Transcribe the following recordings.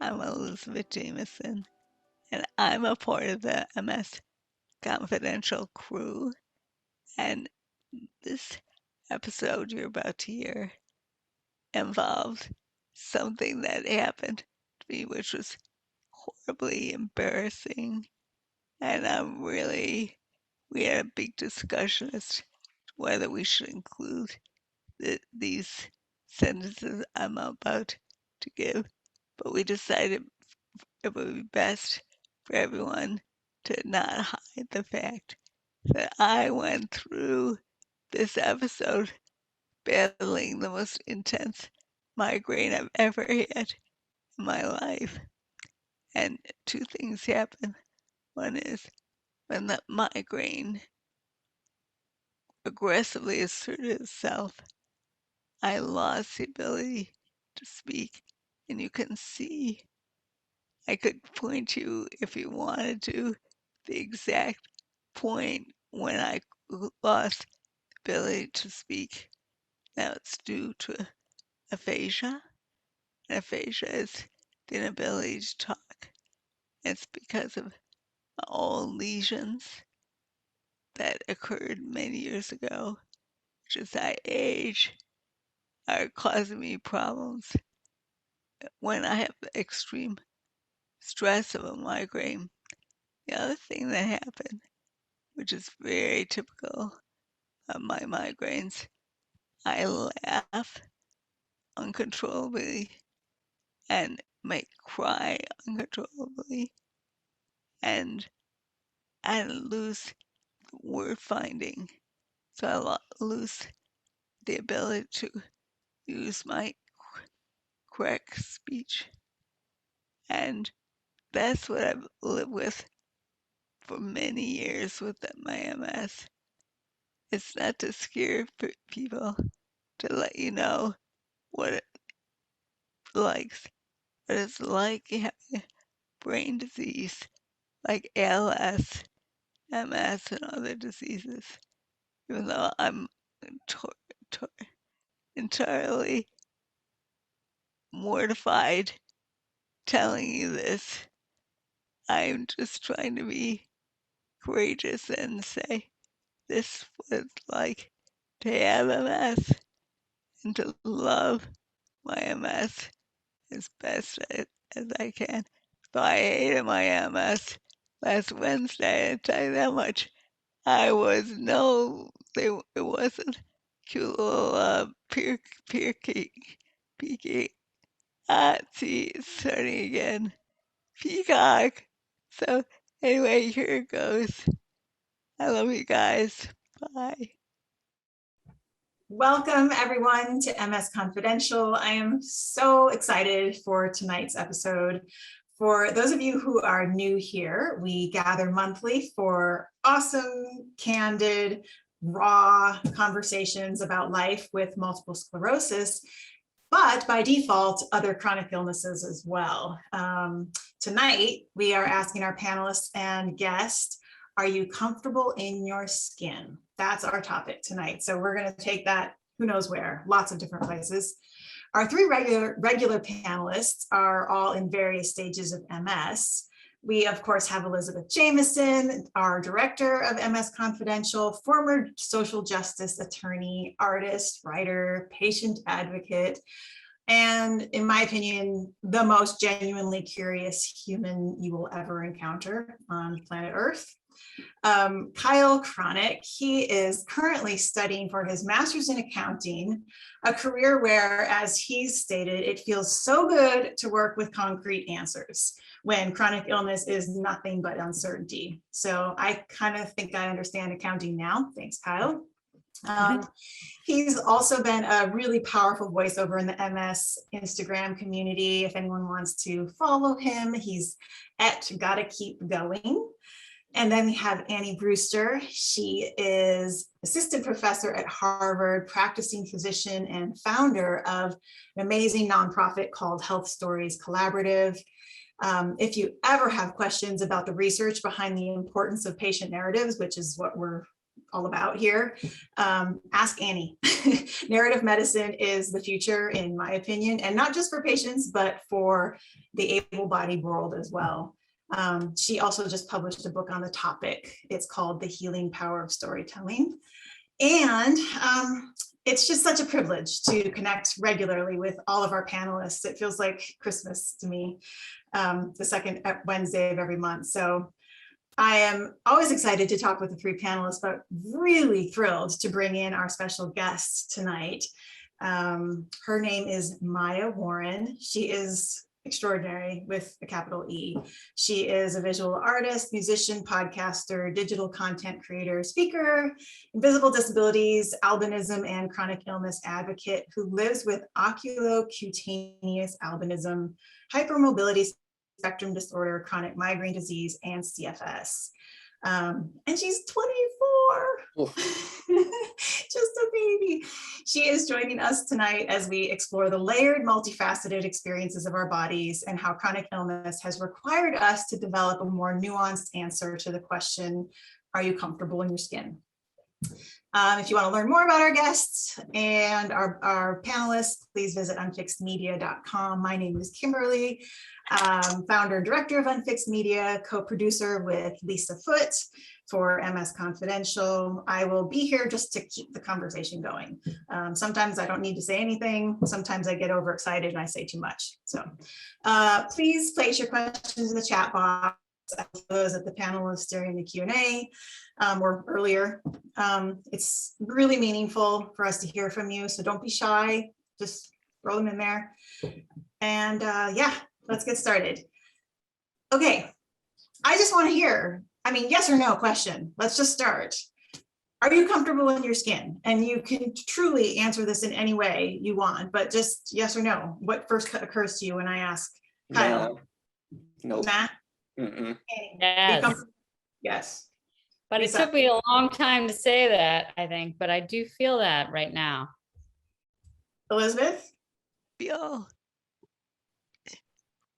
I'm Elizabeth Jameson, and I'm a part of the MS Confidential crew. And this episode you're about to hear involved something that happened to me, which was horribly embarrassing. And we had a big discussion as to whether we should include these sentences I'm about to give. But we decided it would be best for everyone to not hide the fact that I went through this episode battling the most intense migraine I've ever had in my life. And two things happen. One is when the migraine aggressively asserted itself, I lost the ability to speak. And you can see, I could point you, if you wanted to, the exact point when I lost the ability to speak. Now it's due to aphasia. And aphasia is the inability to talk. It's because of old lesions that occurred many years ago, which as I age are causing me problems when I have extreme stress of a migraine. The other thing that happened, which is very typical of my migraines, I laugh uncontrollably and may cry uncontrollably, and I lose word finding. So I lose the ability to use my correct speech. And that's what I've lived with for many years with my MS. It's not to scare people, to let you know what it likes, but it's like having brain disease like ALS, MS, and other diseases. Even though I'm to- to- entirely mortified telling you this, I'm just trying to be courageous and say this was like to have MS and to love my MS as best as I can. So I hated my MS last Wednesday, I tell you that much. I was no, it wasn't cute little peer cake, peaky. Ah, see, it's starting again. Peacock. So anyway, here it goes. I love you guys. Bye. Welcome, everyone, to MS Confidential. I am so excited for tonight's episode. For those of you who are new here, we gather monthly for awesome, candid, raw conversations about life with multiple sclerosis, but by default, other chronic illnesses as well. Tonight, we are asking our panelists and guests, are you comfortable in your skin? That's our topic tonight. So we're going to take that who knows where, lots of different places. Our three regular panelists are all in various stages of MS. We, of course, have Elizabeth Jameson, our director of MS Confidential, former social justice attorney, artist, writer, patient advocate, and in my opinion, the most genuinely curious human you will ever encounter on planet Earth. Kyle Cronick, he is currently studying for his master's in accounting, a career where, as he's stated, it feels so good to work with concrete answers when chronic illness is nothing but uncertainty. So I kind of think I understand accounting now. Thanks, Kyle. He's also been a really powerful voice over in the MS Instagram community. If anyone wants to follow him, he's at Gotta Keep Going. And then we have Annie Brewster. She is assistant professor at Harvard, practicing physician, and founder of an amazing nonprofit called Health Stories Collaborative. If you ever have questions about the research behind the importance of patient narratives, which is what we're all about here. Ask Annie. Narrative medicine is the future, in my opinion, and not just for patients, but for the able-bodied world as well. She also just published a book on the topic. It's called The Healing Power of Storytelling. And it's just such a privilege to connect regularly with all of our panelists. It feels like Christmas to me, the second Wednesday of every month. So I am always excited to talk with the three panelists, but really thrilled to bring in our special guest tonight. Her name is Maya Warren. She is extraordinary with a capital E. She is a visual artist, musician, podcaster, digital content creator, speaker, invisible disabilities, albinism, and chronic illness advocate who lives with oculocutaneous albinism, hypermobility spectrum disorder, chronic migraine disease, and CFS. And she's 24, just a baby. She is joining us tonight as we explore the layered, multifaceted experiences of our bodies and how chronic illness has required us to develop a more nuanced answer to the question, are you comfortable in your skin? If you want to learn more about our guests and our panelists, please visit unfixedmedia.com. My name is Kimberly, founder and director of Unfixed Media, co-producer with Lisa Foote for MS Confidential. I will be here just to keep the conversation going. Sometimes I don't need to say anything. Sometimes I get overexcited and I say too much. So please place your questions in the chat box. Those at the panelists during the Q&A or earlier. It's really meaningful for us to hear from you, so don't be shy, just throw them in there. And yeah, let's get started. Okay, I just want to hear, yes or no question. Let's just start. Are you comfortable in your skin? And you can truly answer this in any way you want, but just yes or no. What first occurs to you when I ask Kyle? No. Nope. Matt? Yes. Yes. But Lisa? it took me a long time to say that, I think, but I do feel that right now. Elizabeth? Bill,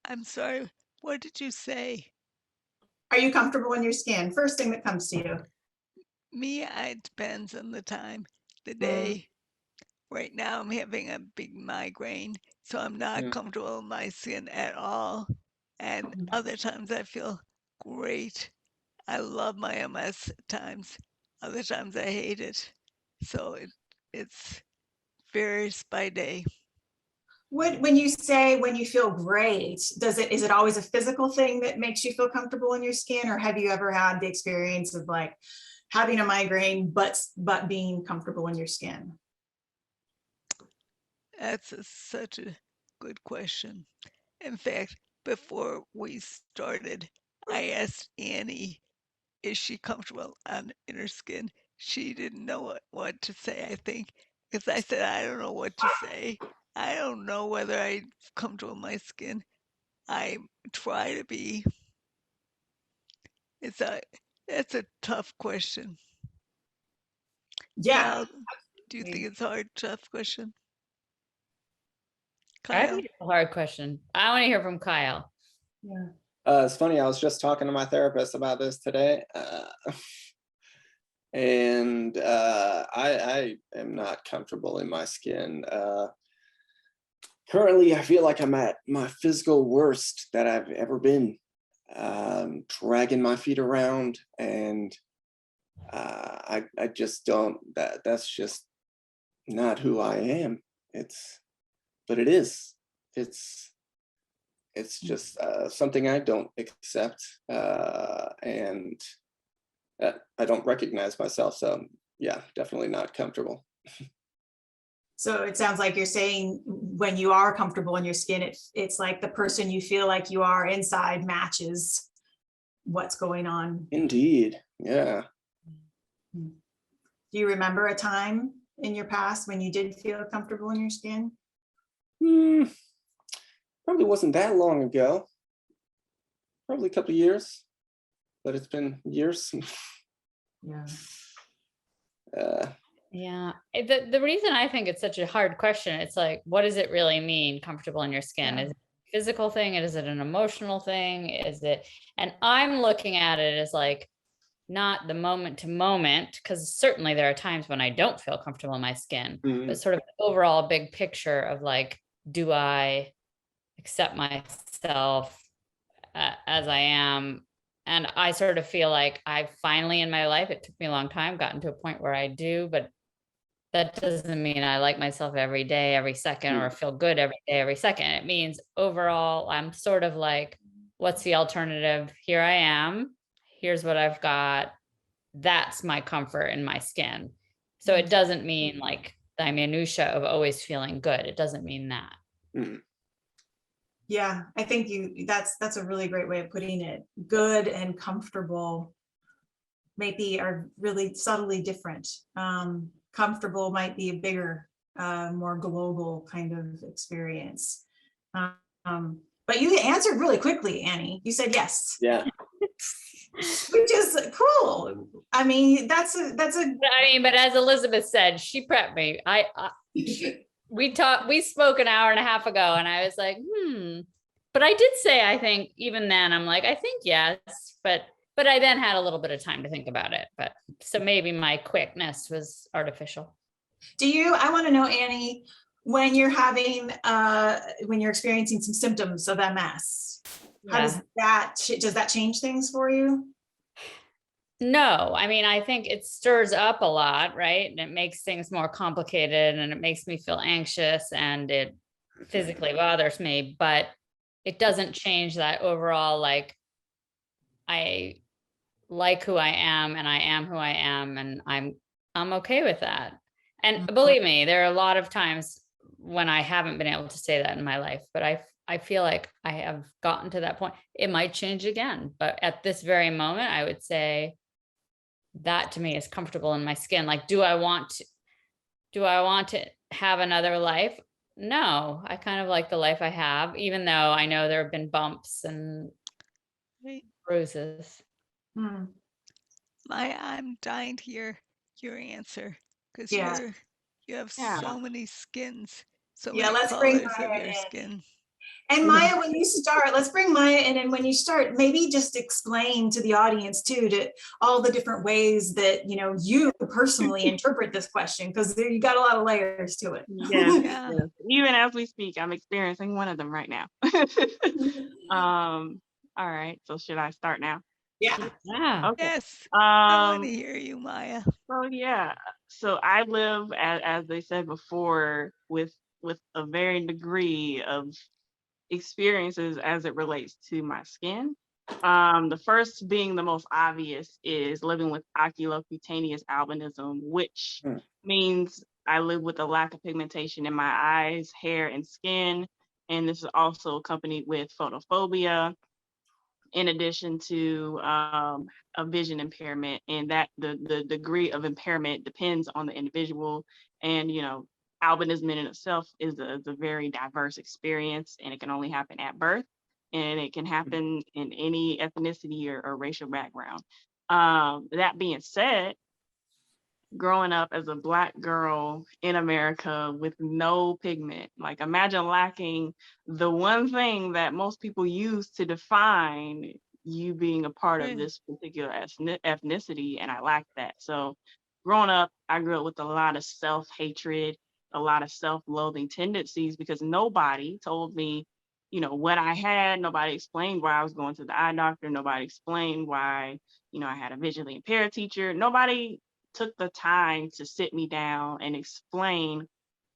I'm sorry, what did you say? Are you comfortable in your skin? First thing that comes to you. Me, it depends on the time, the day. Right now I'm having a big migraine, so I'm not comfortable in my skin at all. And other times I feel great. I love my MS at times. Other times I hate it. So it's varies by day. When you say when you feel great, is it always a physical thing that makes you feel comfortable in your skin, or have you ever had the experience of like having a migraine but being comfortable in your skin? That's such a good question. In fact, before we started, I asked Annie, is she comfortable in her skin? She didn't know what to say, I think, because I said, I don't know what to say. I don't know whether I'm comfortable in my skin. I try to be. That's a tough question. Yeah. Val, do you think it's a hard, tough question? I Kyle? think it's a hard question. I want to hear from Kyle. Yeah. It's funny, I was just talking to my therapist about this today. And I am not comfortable in my skin. Currently, I feel like I'm at my physical worst that I've ever been. Dragging my feet around, and I just don't, that's just not who I am. But it is. It's just something I don't accept, and I don't recognize myself. So yeah, definitely not comfortable. So it sounds like you're saying when you are comfortable in your skin, it's like the person you feel like you are inside matches what's going on. Indeed, yeah. Do you remember a time in your past when you did feel comfortable in your skin? Probably wasn't that long ago. Probably a couple of years, but it's been years. Yeah. Yeah. The reason I think it's such a hard question, it's like, what does it really mean, comfortable in your skin? Yeah. Is it a physical thing? Is it an emotional thing? And I'm looking at it as like, not the moment to moment, because certainly there are times when I don't feel comfortable in my skin, but sort of the overall big picture of like, do I accept myself as I am? And I sort of feel like I finally in my life, it took me a long time, gotten to a point where I do, but that doesn't mean I like myself every day, every second, or feel good every day, every second. It means overall, I'm sort of like, what's the alternative? Here I am. Here's what I've got. That's my comfort in my skin. So it doesn't mean like the minutia of always feeling good. It doesn't mean that. Yeah, I think that's a really great way of putting it. Good and comfortable maybe are really subtly different. Comfortable might be a bigger, more global kind of experience. But you answered really quickly, Annie. You said yes. Yeah. Which is cool. I mean, that's a I mean, but as Elizabeth said, she prepped me. We spoke an hour and a half ago, and I was like, but I did say, I think even then I'm like, I think yes, but I then had a little bit of time to think about it. But so maybe my quickness was artificial. I want to know, Annie, when you're experiencing some symptoms of MS, how does that change things for you? No, I mean, I think it stirs up a lot, right? And it makes things more complicated, and it makes me feel anxious, and it physically bothers me, but it doesn't change that overall, like, I like who I am, and I am who I am, and I'm okay with that. And believe me, there are a lot of times when I haven't been able to say that in my life, but I feel like I have gotten to that point. It might change again, but at this very moment, I would say that to me is comfortable in my skin. Like, do I want to have another life? No, I kind of like the life I have, even though I know there have been bumps and bruises. I'm dying to hear your answer, because Yeah. you have so many skins, so Yeah, many let's bring colors of Maya your in. skin. And Maya, when you start, let's bring Maya in. And when you start, maybe just explain to the audience too, to all the different ways that, you personally interpret this question, because you got a lot of layers to it. Yes, Yeah. yes. Even as we speak, I'm experiencing one of them right now. All right. So should I start now? Yeah. Yeah. Okay. Yes. I want to Um, hear you, Maya. so yeah. So I live, as they said before, with a varying degree of experiences as it relates to my skin. The first being the most obvious is living with oculocutaneous albinism, which means I live with a lack of pigmentation in my eyes, hair, and skin. And this is also accompanied with photophobia, in addition to a vision impairment, and that the degree of impairment depends on the individual. And albinism in itself is a very diverse experience, and it can only happen at birth, and it can happen in any ethnicity or racial background. That being said, growing up as a Black girl in America with no pigment, like, imagine lacking the one thing that most people use to define you being a part of this particular ethnicity, and I lacked that. So growing up, I grew up with a lot of self-hatred, a lot of self-loathing tendencies, because nobody told me, what I had. Nobody explained why I was going to the eye doctor. Nobody explained why, I had a visually impaired teacher. Nobody took the time to sit me down and explain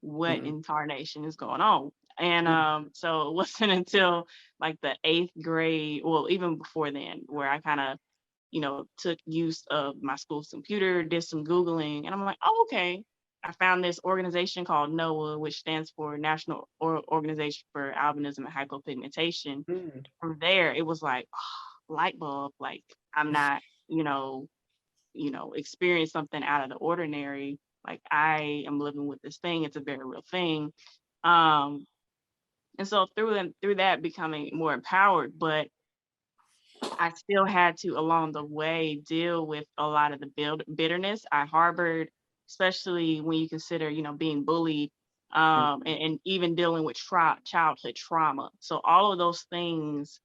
what incarnation is going on. And so it wasn't until like the 8th grade, well, even before then, where I kind of, took use of my school's computer, did some Googling, and I'm like, oh, okay. I found this organization called NOAA, which stands for National Organization for Albinism and Hypopigmentation. From there, it was like, light bulb, like, I'm not, experience something out of the ordinary. Like, I am living with this thing. It's a very real thing. And so through that, becoming more empowered, but I still had to, along the way, deal with a lot of the bitterness I harbored, especially when you consider, being bullied, and even dealing with childhood trauma. So all of those things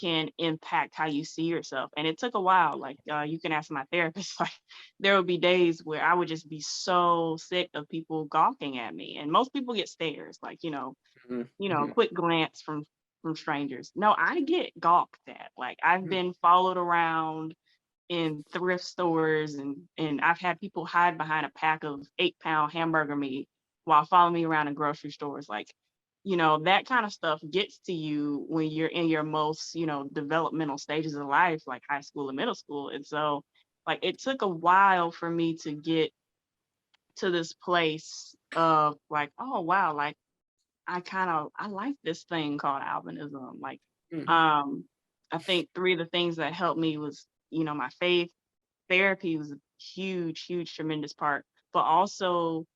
can impact how you see yourself. And it took a while. Like you can ask my therapist, like there would be days where I would just be so sick of people gawking at me. And most people get stares, like, a quick glance from strangers. No, I get gawked at. Like I've been followed around in thrift stores, and I've had people hide behind a pack of 8-pound hamburger meat while following me around in grocery stores. Like, that kind of stuff gets to you when you're in your most, developmental stages of life, like high school and middle school. And so like it took a while for me to get to this place of like, oh wow, like I like this thing called albinism. Like I think 3 of the things that helped me was, my faith. Therapy was a huge, tremendous part, but also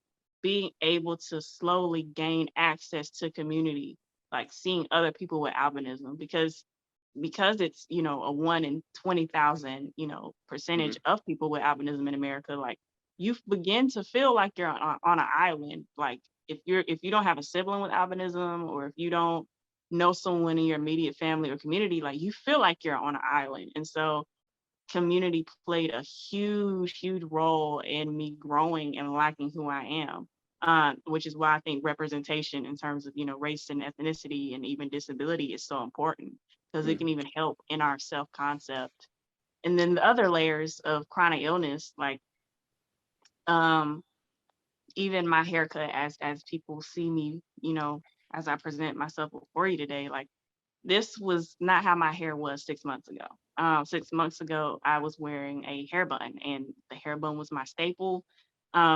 being able to slowly gain access to community, like seeing other people with albinism, because it's, a 1 in 20,000, percentage of people with albinism in America. Like you begin to feel like you're on an island. Like if you don't have a sibling with albinism, or if you don't know someone in your immediate family or community, like you feel like you're on an island. And so community played a huge role in me growing and liking who I am, which is why I think representation in terms of, race and ethnicity and even disability is so important, because it can even help in our self-concept. And then the other layers of chronic illness, like even my haircut, as people see me, as I present myself before you today, like this was not how my hair was 6 months ago. 6 months ago, I was wearing a hair bun, and the hair bun was my staple,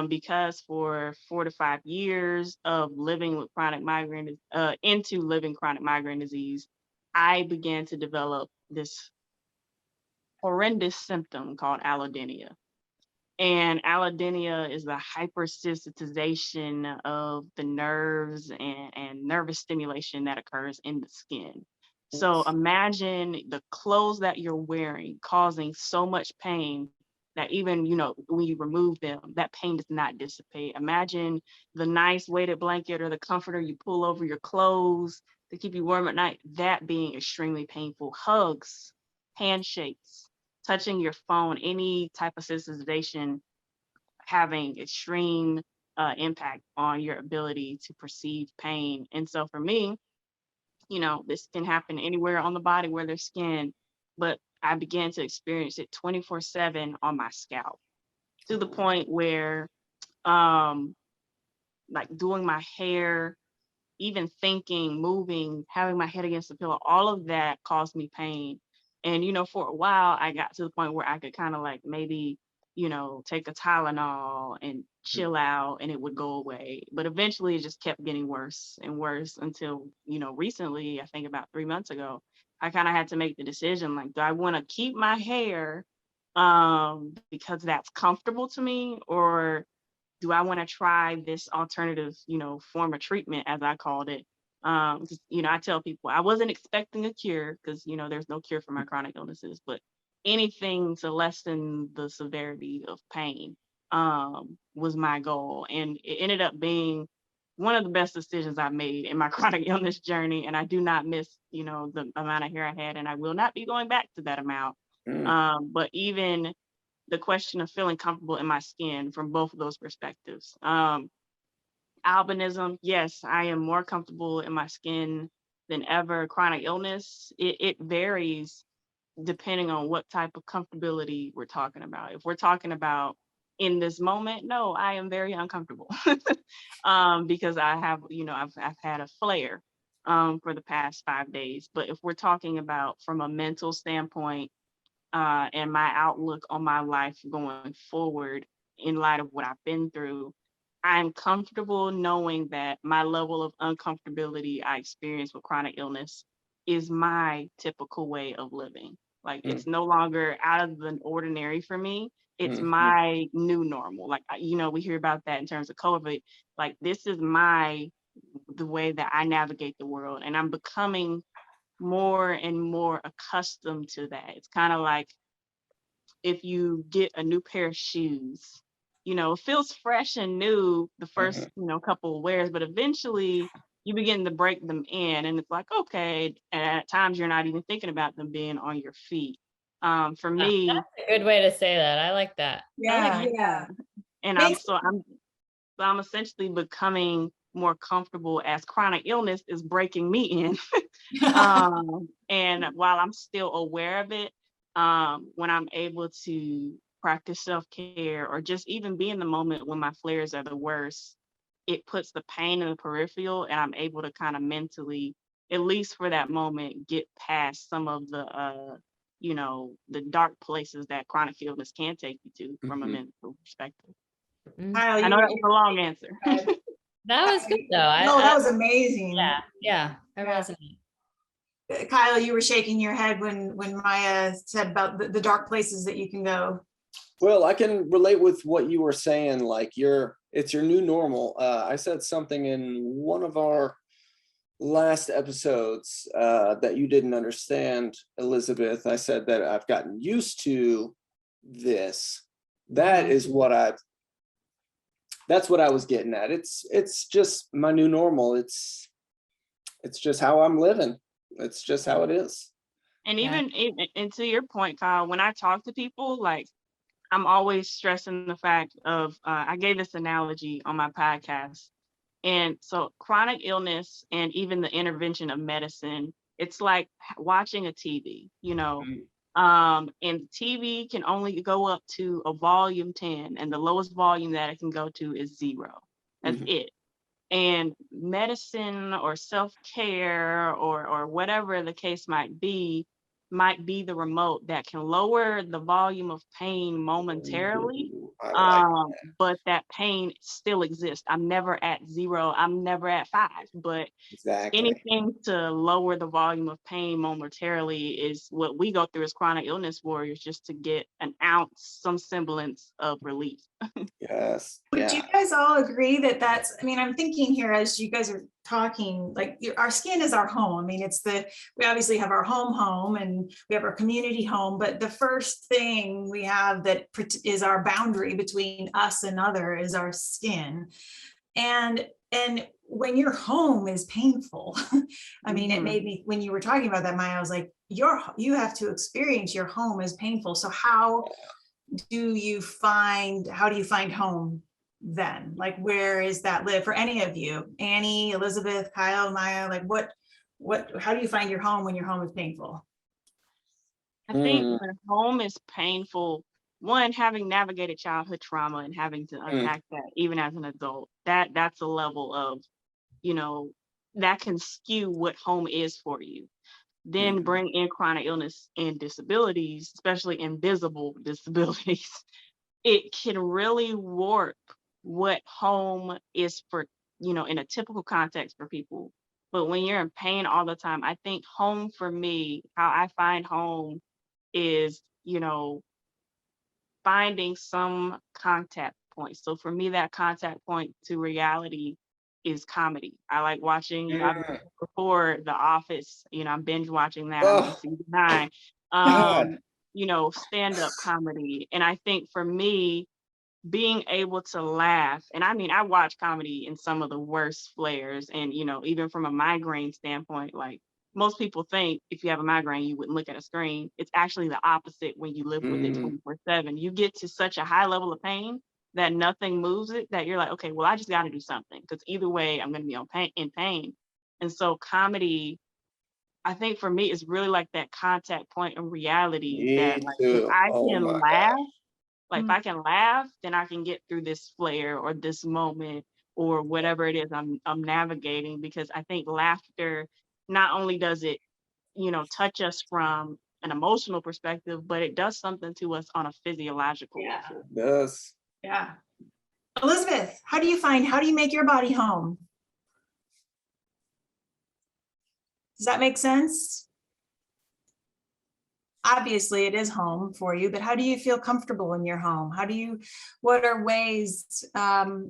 because for 4 to 5 years of living with chronic migraine, into living chronic migraine disease, I began to develop this horrendous symptom called allodynia. And allodynia is the hypersensitization of the nerves and nervous stimulation that occurs in the skin. So imagine the clothes that you're wearing causing so much pain that even, when you remove them, that pain does not dissipate. Imagine the nice weighted blanket or the comforter you pull over your clothes to keep you warm at night, that being extremely painful. Hugs, handshakes, touching your phone, any type of sensitization having extreme impact on your ability to perceive pain. And so for me, this can happen anywhere on the body where there's skin, but I began to experience it 24/7 on my scalp, to the point where like doing my hair, even thinking, moving, having my head against the pillow, all of that caused me pain. And, for a while, I got to the point where I could kind of like maybe, take a Tylenol and chill out and it would go away. But eventually it just kept getting worse and worse until, recently, I think about 3 months ago, I kind of had to make the decision, like, do I want to keep my hair because that's comfortable to me, or do I want to try this alternative, form of treatment, as I called it? 'Cause, I tell people I wasn't expecting a cure, because, there's no cure for my chronic illnesses, but anything to lessen the severity of pain was my goal. And it ended up being one of the best decisions I've made in my chronic illness journey. And I do not miss, the amount of hair I had, and I will not be going back to that amount. But even the question of feeling comfortable in my skin from both of those perspectives. Albinism, yes, I am more comfortable in my skin than ever. Chronic illness, it varies depending on what type of comfortability we're talking about. If we're talking about in this moment, no, I am very uncomfortable because I have, I've had a flare for the past 5 days. But if we're talking about from a mental standpoint, and my outlook on my life going forward in light of what I've been through, I'm comfortable knowing that my level of uncomfortability I experience with chronic illness is my typical way of living. Like it's no longer out of the ordinary for me. It's my new normal. Like, we hear about that in terms of COVID. Like this is the way that I navigate the world. And I'm becoming more and more accustomed to that. It's kind of like if you get a new pair of shoes, it feels fresh and new the first, couple of wears, but eventually you begin to break them in, and it's like, okay, and at times you're not even thinking about them being on your feet. For me, That's a good way to say that. I like that. I like Yeah, yeah. and Makes I'm essentially becoming more comfortable as chronic illness is breaking me in. And while I'm still aware of it, when I'm able to practice self-care or just even be in the moment when my flares are the worst, it puts the pain in the peripheral, and I'm able to kind of mentally, at least for that moment, get past some of the the dark places that chronic illness can take you to from a Mhm. mental perspective. Mm. Kyle, I you know were that was a long answer. That was good though. no, that was amazing. Yeah, I Yeah. resonate. Kyle, you were shaking your head when Maya said about the dark places that you can go. Well, I can relate with what you were saying, like it's your new normal. I said something in one of our last episodes that you didn't understand, Elizabeth. I said that I've gotten used to this. That is that's what I was getting at. It's just my new normal. It's just how I'm living. It's just how it is. And Yeah. and to your point, Kyle, when I talk to people, like I'm always stressing the fact of I gave this analogy on my podcast. And so chronic illness and even the intervention of medicine, it's like watching a TV, Mm. and TV can only go up to a volume 10, and the lowest volume that it can go to is 0. That's Mhm. it. And medicine or self-care or whatever the case might be the remote that can lower the volume of pain momentarily, Ooh, I like but that pain still exists. I'm never at 0, I'm never at 5, but exactly. anything to lower the volume of pain momentarily is what we go through as chronic illness warriors, just to get an ounce, some semblance of relief. Yes. Would you Yeah. guys all agree that that's, I mean, I'm thinking here as you guys are talking, like our skin is our home. I mean, we obviously have our home and we have our community home, but the first thing we have that is our boundary between us and other is our skin. And when your home is painful, I mean, it made me, when you were talking about that, Maya, I was like, you have to experience your home as painful. So how do you find home then? Like, where is that live for any of you? Annie, Elizabeth, Kyle, Maya, like how do you find your home when your home is painful? I think Mm, when home is painful, one, having navigated childhood trauma and having to mm, unpack that even as an adult, that's a level of, you know, that can skew what home is for you. Then mhm. bring in chronic illness and disabilities, especially invisible disabilities. It can really warp what home is for, in a typical context for people. But when you're in pain all the time, I think home for me, how I find home is, finding some contact point. So for me, that contact point to reality is comedy. I like watching, I've Mm. before The Office, I'm binge watching that. I'm on Oh season 9. God. Stand-up comedy. And I think for me, being able to laugh, and I mean, I watch comedy in some of the worst flares, and even from a migraine standpoint, like most people think if you have a migraine you wouldn't look at a screen. It's actually the opposite. When you live with it Mm, 24/7, you get to such a high level of pain that nothing moves it, that you're like, okay, well, I just got to do something, because either way I'm going to be in pain. And so comedy, I think for me, is really like that contact point in reality, that me like if too. I Oh can my laugh, gosh. like if I can laugh, then I can get through this flare or this moment or whatever it is I'm navigating. Because I think laughter, not only does it, touch us from an emotional perspective, but it does something to us on a physiological Yeah. level. Yes. Yeah. Elizabeth, how do you make your body home? Does that make sense? Obviously it is home for you, but how do you feel comfortable in your home? What are ways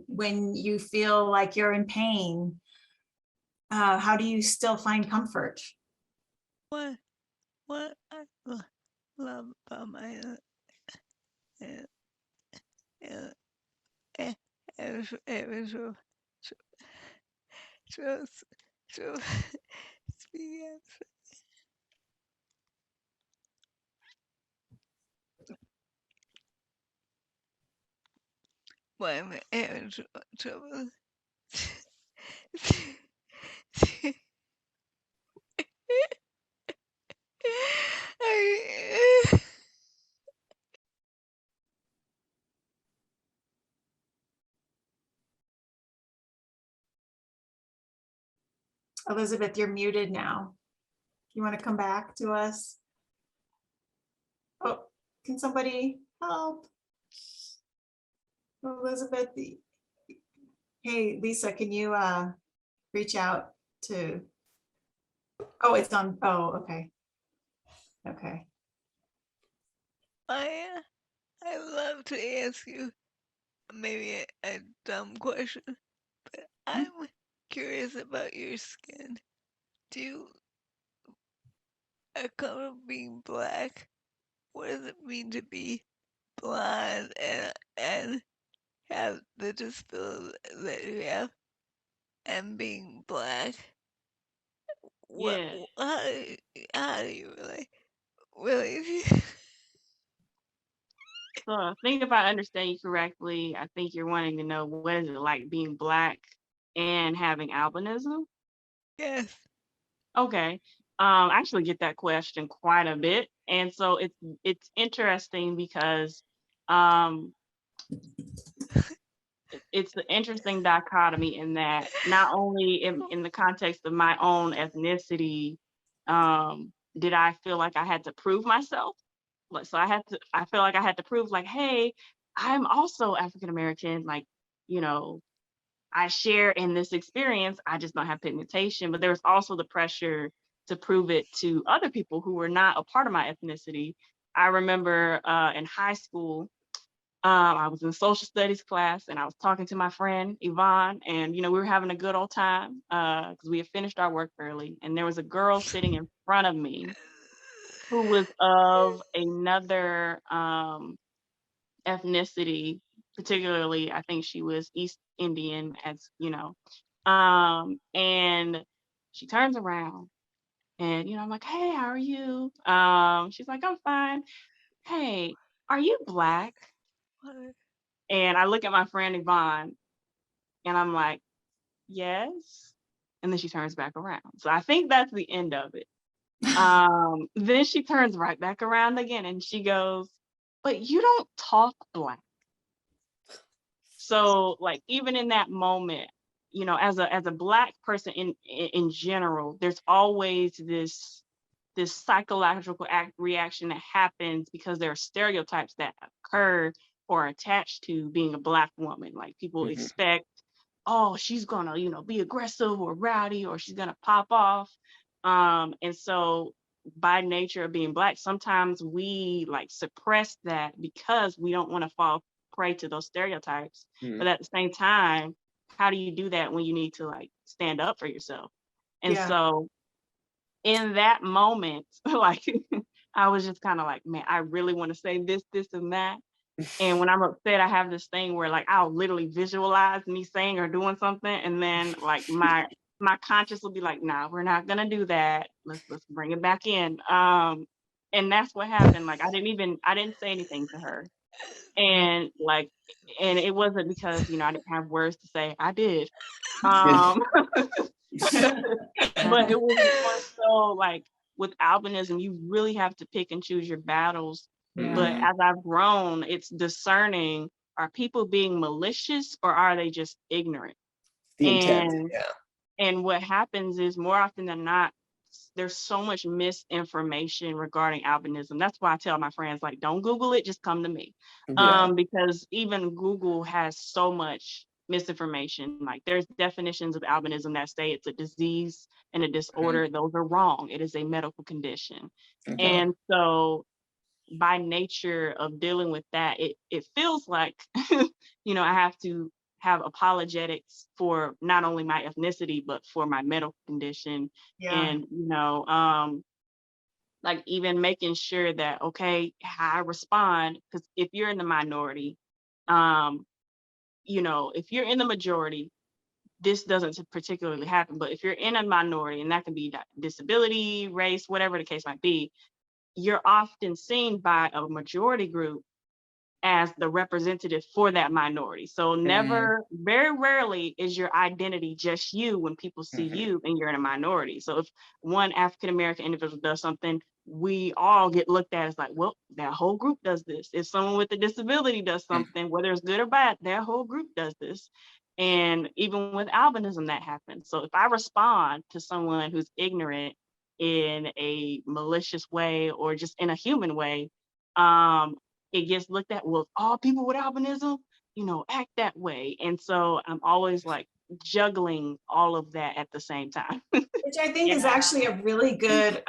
when you feel like you're in pain? How do you still find comfort? What I love about my uh, uh, it was so to speak up. Why am I having trouble? I, Elizabeth, you're muted now. You want to come back to us? Oh, can somebody help? Elizabeth, hey, Lisa, can you reach out to, oh, it's on, oh, okay. Okay. I love to ask you maybe a dumb question, but I'm curious about your skin. Do you color being black? What does it mean to be blonde and have the disability that you have and being black? What? Yeah. How do you really? So I think if I understand you correctly, I think you're wanting to know what is it like being Black and having albinism? Yes. Okay. I actually get that question quite a bit. And so it's interesting because um it's the interesting dichotomy in that not only in the context of my own ethnicity, did I feel like I had to prove myself. Like, so I feel like I had to prove like, hey, I'm also African American, like, you know, I share in this experience, I just don't have pigmentation. But there was also the pressure to prove it to other people who were not a part of my ethnicity. I remember in high school, I was in social studies class and I was talking to my friend Yvonne, and we were having a good old time because we had finished our work early, and there was a girl sitting in front of me who was of another ethnicity, particularly I think she was East Indian, as you know. And she turns around and I'm like, hey, how are you? She's like, I'm fine. Hey, are you Black? And I look at my friend Yvonne and I'm like, yes. And then she turns back around. So I think that's the end of it. Then she turns right back around again and she goes, but you don't talk Black. So like even in that moment, as a Black person in general, there's always this psychological reaction that happens because there are stereotypes that occur or attached to being a Black woman. Like people expect, oh, she's gonna, be aggressive or rowdy, or she's gonna pop off. And so by nature of being Black, sometimes we like suppress that because we don't want to fall prey to those stereotypes. But at the same time, how do you do that when you need to like stand up for yourself? And Yeah. so in that moment, like I was just kind of like, man, I really want to say this, and that. And when I'm upset, I have this thing where like I'll literally visualize me saying or doing something, and then like my conscience will be like, nah, we're not gonna do that. Let's bring it back in. And that's what happened. Like I didn't say anything to her. And like, and it wasn't because I didn't have words to say. I did. Um but it was more so like with albinism, you really have to pick and choose your battles. But as I've grown, it's discerning, are people being malicious or are they just ignorant? The intent, And yeah. and what happens is more often than not, there's so much misinformation regarding albinism. That's why I tell my friends, like, don't Google it, just come to me. Yeah. Because even Google has so much misinformation. Like there's definitions of albinism that say it's a disease and a disorder. Those are wrong. It is a medical condition. Okay. And so by nature of dealing with that, it feels like, I have to have apologetics for not only my ethnicity, but for my medical condition. Yeah. And, like even making sure that, okay, how I respond, because if you're in the minority, if you're in the majority, this doesn't particularly happen. But if you're in a minority, and that can be disability, race, whatever the case might be, you're often seen by a majority group as the representative for that minority. So never, very rarely is your identity just you when people see you and you're in a minority. So if one African-American individual does something, we all get looked at as like, well, that whole group does this. If someone with a disability does something, whether it's good or bad, their whole group does this. And even with albinism, that happens. So if I respond to someone who's ignorant in a malicious way or just in a human way, it gets looked at, well, all people with albinism, act that way. And so I'm always like juggling all of that at the same time. Which I think is actually a really good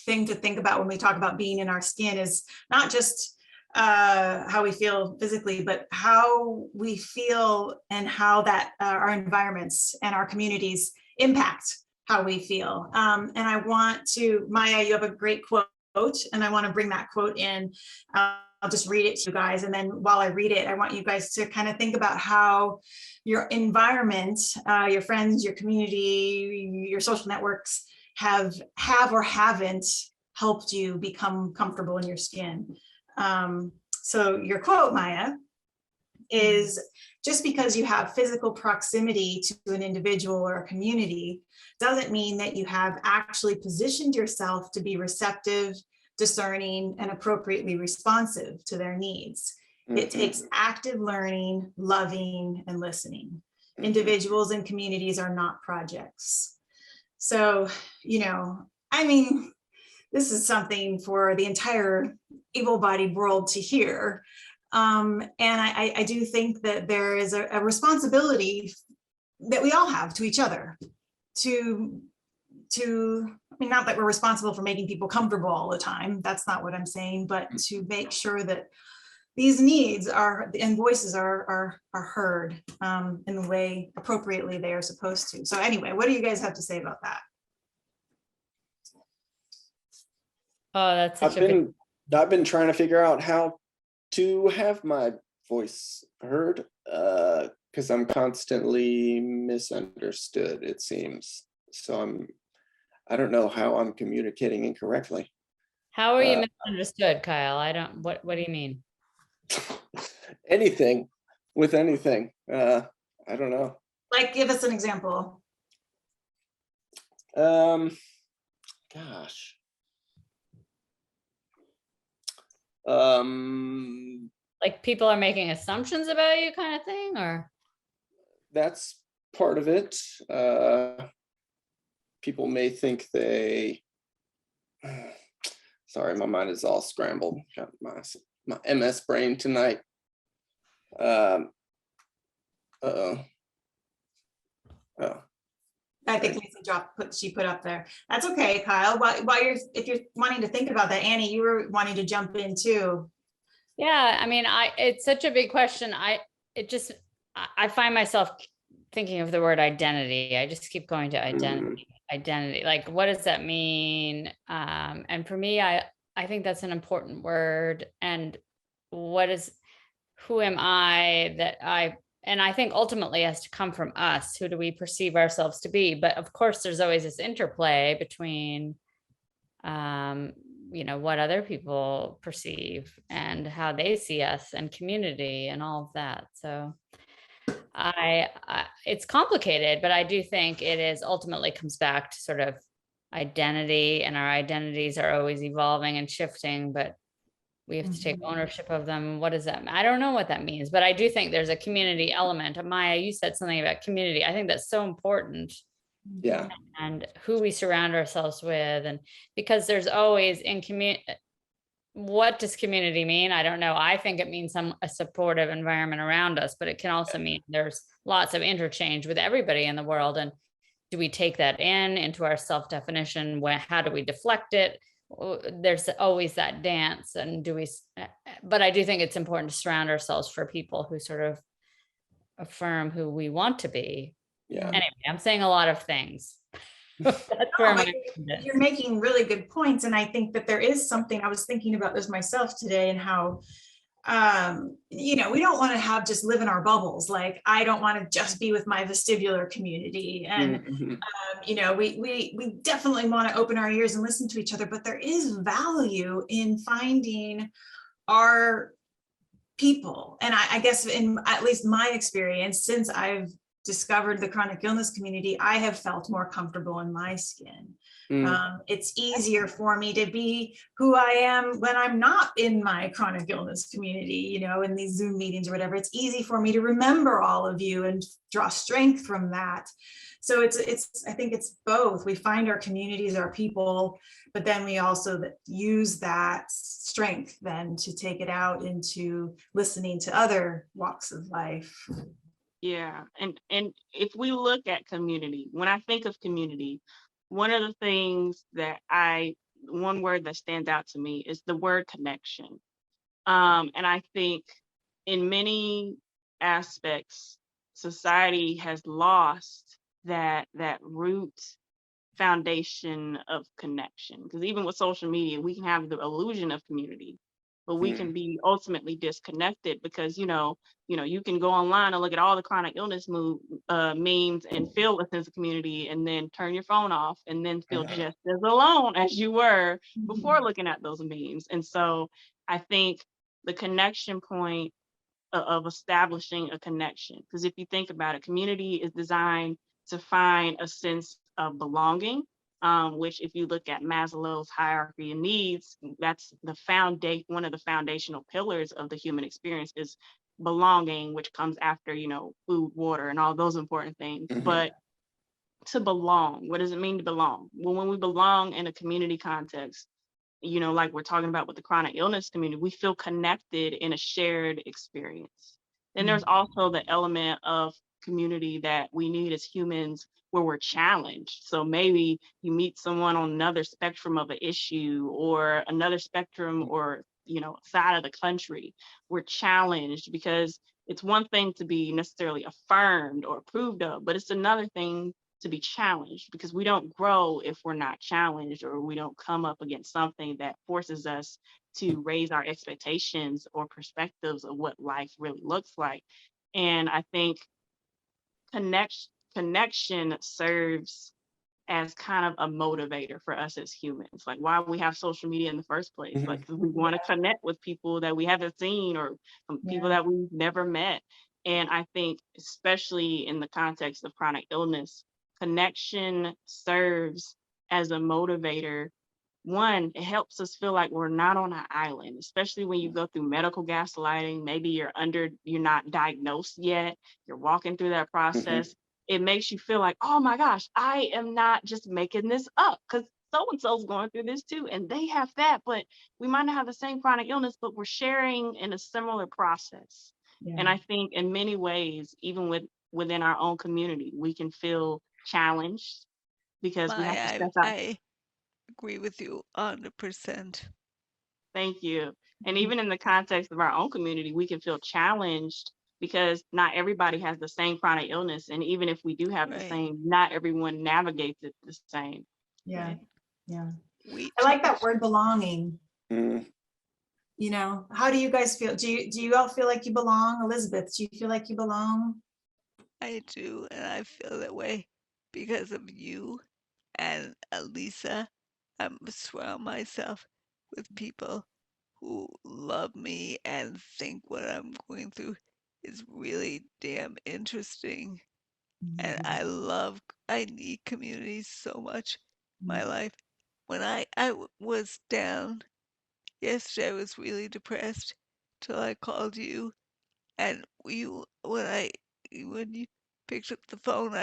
thing to think about when we talk about being in our skin, is not just how we feel physically, but how we feel and how that our environments and our communities impact how we feel. And I want to, Maya, you have a great quote, and I want to bring that quote in. I'll just read it to you guys. And then while I read it, I want you guys to kind of think about how your environment, your friends, your community, your social networks have or haven't helped you become comfortable in your skin. So your quote, Maya, is just because you have physical proximity to an individual or a community doesn't mean that you have actually positioned yourself to be receptive, discerning, and appropriately responsive to their needs. It takes active learning, loving, and listening. Individuals and communities are not projects. So, this is something for the entire able-bodied world to hear. And I do think that there is a responsibility that we all have to each other not that we're responsible for making people comfortable all the time. That's not what I'm saying, but to make sure that these needs and voices are heard in the way appropriately they are supposed to. So anyway, what do you guys have to say about that? Oh, that's such I've been trying to figure out how to have my voice heard, because I'm constantly misunderstood, it seems. So I don't know how I'm communicating incorrectly. How are you misunderstood, Kyle? What do you mean? Anything. I don't know. Like, give us an example. Gosh. Like people are making assumptions about you kind of thing, or? That's part of it. People may think sorry, my mind is all scrambled. Got my MS brain tonight. Oh. I think Lisa she put up there. That's okay, Kyle. If you're wanting to think about that, Annie, you were wanting to jump in too. Yeah, it's such a big question. I find myself thinking of the word identity. I just keep going to identity. Like, what does that mean? And for me, I think that's an important word. And who am I and I think ultimately has to come from us. Who do we perceive ourselves to be? But of course, there's always this interplay between, what other people perceive and how they see us and community and all of that. So it's complicated, but I do think it is ultimately comes back to sort of identity, and our identities are always evolving and shifting, but we have to take ownership of them. What does that mean? I don't know what that means, but I do think there's a community element. Maya, you said something about community. I think that's so important. Yeah. And who we surround ourselves with, and because there's always in community. What does community mean? I don't know. I think it means a supportive environment around us, but it can also mean there's lots of interchange with everybody in the world. And do we take that into our self-definition? How do we deflect it? There's always that dance. And but I do think it's important to surround ourselves for people who sort of affirm who we want to be. Yeah. Anyway, I'm saying a lot of things. You're making really good points. And I think that there is something, I was thinking about this myself today, and how we don't want to have just live in our bubbles. Like, I don't want to just be with my vestibular community. And, we definitely want to open our ears and listen to each other, but there is value in finding our people. And I guess in at least my experience, since I've discovered the chronic illness community, I have felt more comfortable in my skin. It's easier for me to be who I am when I'm not in my chronic illness community, in these Zoom meetings or whatever. It's easy for me to remember all of you and draw strength from that. So I think it's both. We find our communities, our people, but then we also use that strength then to take it out into listening to other walks of life. Yeah, and if we look at community, when I think of community, one of the things one word that stands out to me is the word connection. And I think in many aspects, society has lost that root foundation of connection. Because even with social media, we can have the illusion of community, but we can be ultimately disconnected because, you can go online and look at all the chronic illness memes and feel a sense of community, and then turn your phone off and then feel just as alone as you were before looking at those memes. And so I think the connection point of establishing a connection, because if you think about it, community is designed to find a sense of belonging, which if you look at Maslow's hierarchy of needs, that's one of the foundational pillars of the human experience is belonging, which comes after, food, water, and all those important things. But to belong, what does it mean to belong? Well, when we belong in a community context, like we're talking about with the chronic illness community, we feel connected in a shared experience. Then there's also the element of community that we need as humans where we're challenged. So maybe you meet someone on another spectrum of an issue or another spectrum or, side of the country. We're challenged because it's one thing to be necessarily affirmed or approved of, but it's another thing to be challenged, because we don't grow if we're not challenged, or we don't come up against something that forces us to raise our expectations or perspectives of what life really looks like. And I think connection serves as kind of a motivator for us as humans, like why we have social media in the first place, like 'cause we want to connect with people that we haven't seen or people that we've never met. And I think especially in the context of chronic illness, connection serves as a motivator. One, it helps us feel like we're not on an island, especially when you go through medical gaslighting. Maybe you're not diagnosed yet, you're walking through that process. It makes you feel like, oh my gosh, I am not just making this up, because so-and-so's going through this too, and they have that, but we might not have the same chronic illness, but we're sharing in a similar process. And I think in many ways, even within our own community, we can feel challenged because we have to step out. I agree with you 100%. Thank you. And even in the context of our own community, we can feel challenged because not everybody has the same chronic illness. And even if we do have the same, not everyone navigates it the same. Yeah. Right. Yeah. I like that word belonging. How do you guys feel? Do you all feel like you belong? Elizabeth, do you feel like you belong? I do, and I feel that way because of you and Elisa. I surround myself with people who love me and think what I'm going through is really damn interesting. And I need community so much in my life. When I was down yesterday, I was really depressed till I called you, and when you picked up the phone,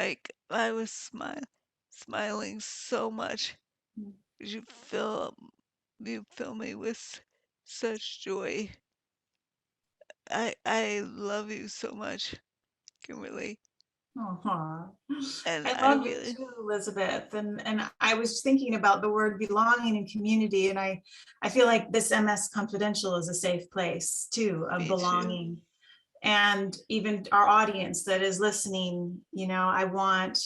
I was smiling so much. You fill me with such joy. I love you so much, Kimberly, I and I love you really too, Elizabeth. And I was thinking about the word belonging and community, and I feel like this MS Confidential is a safe place too, of me too. belonging. And even our audience that is listening, I want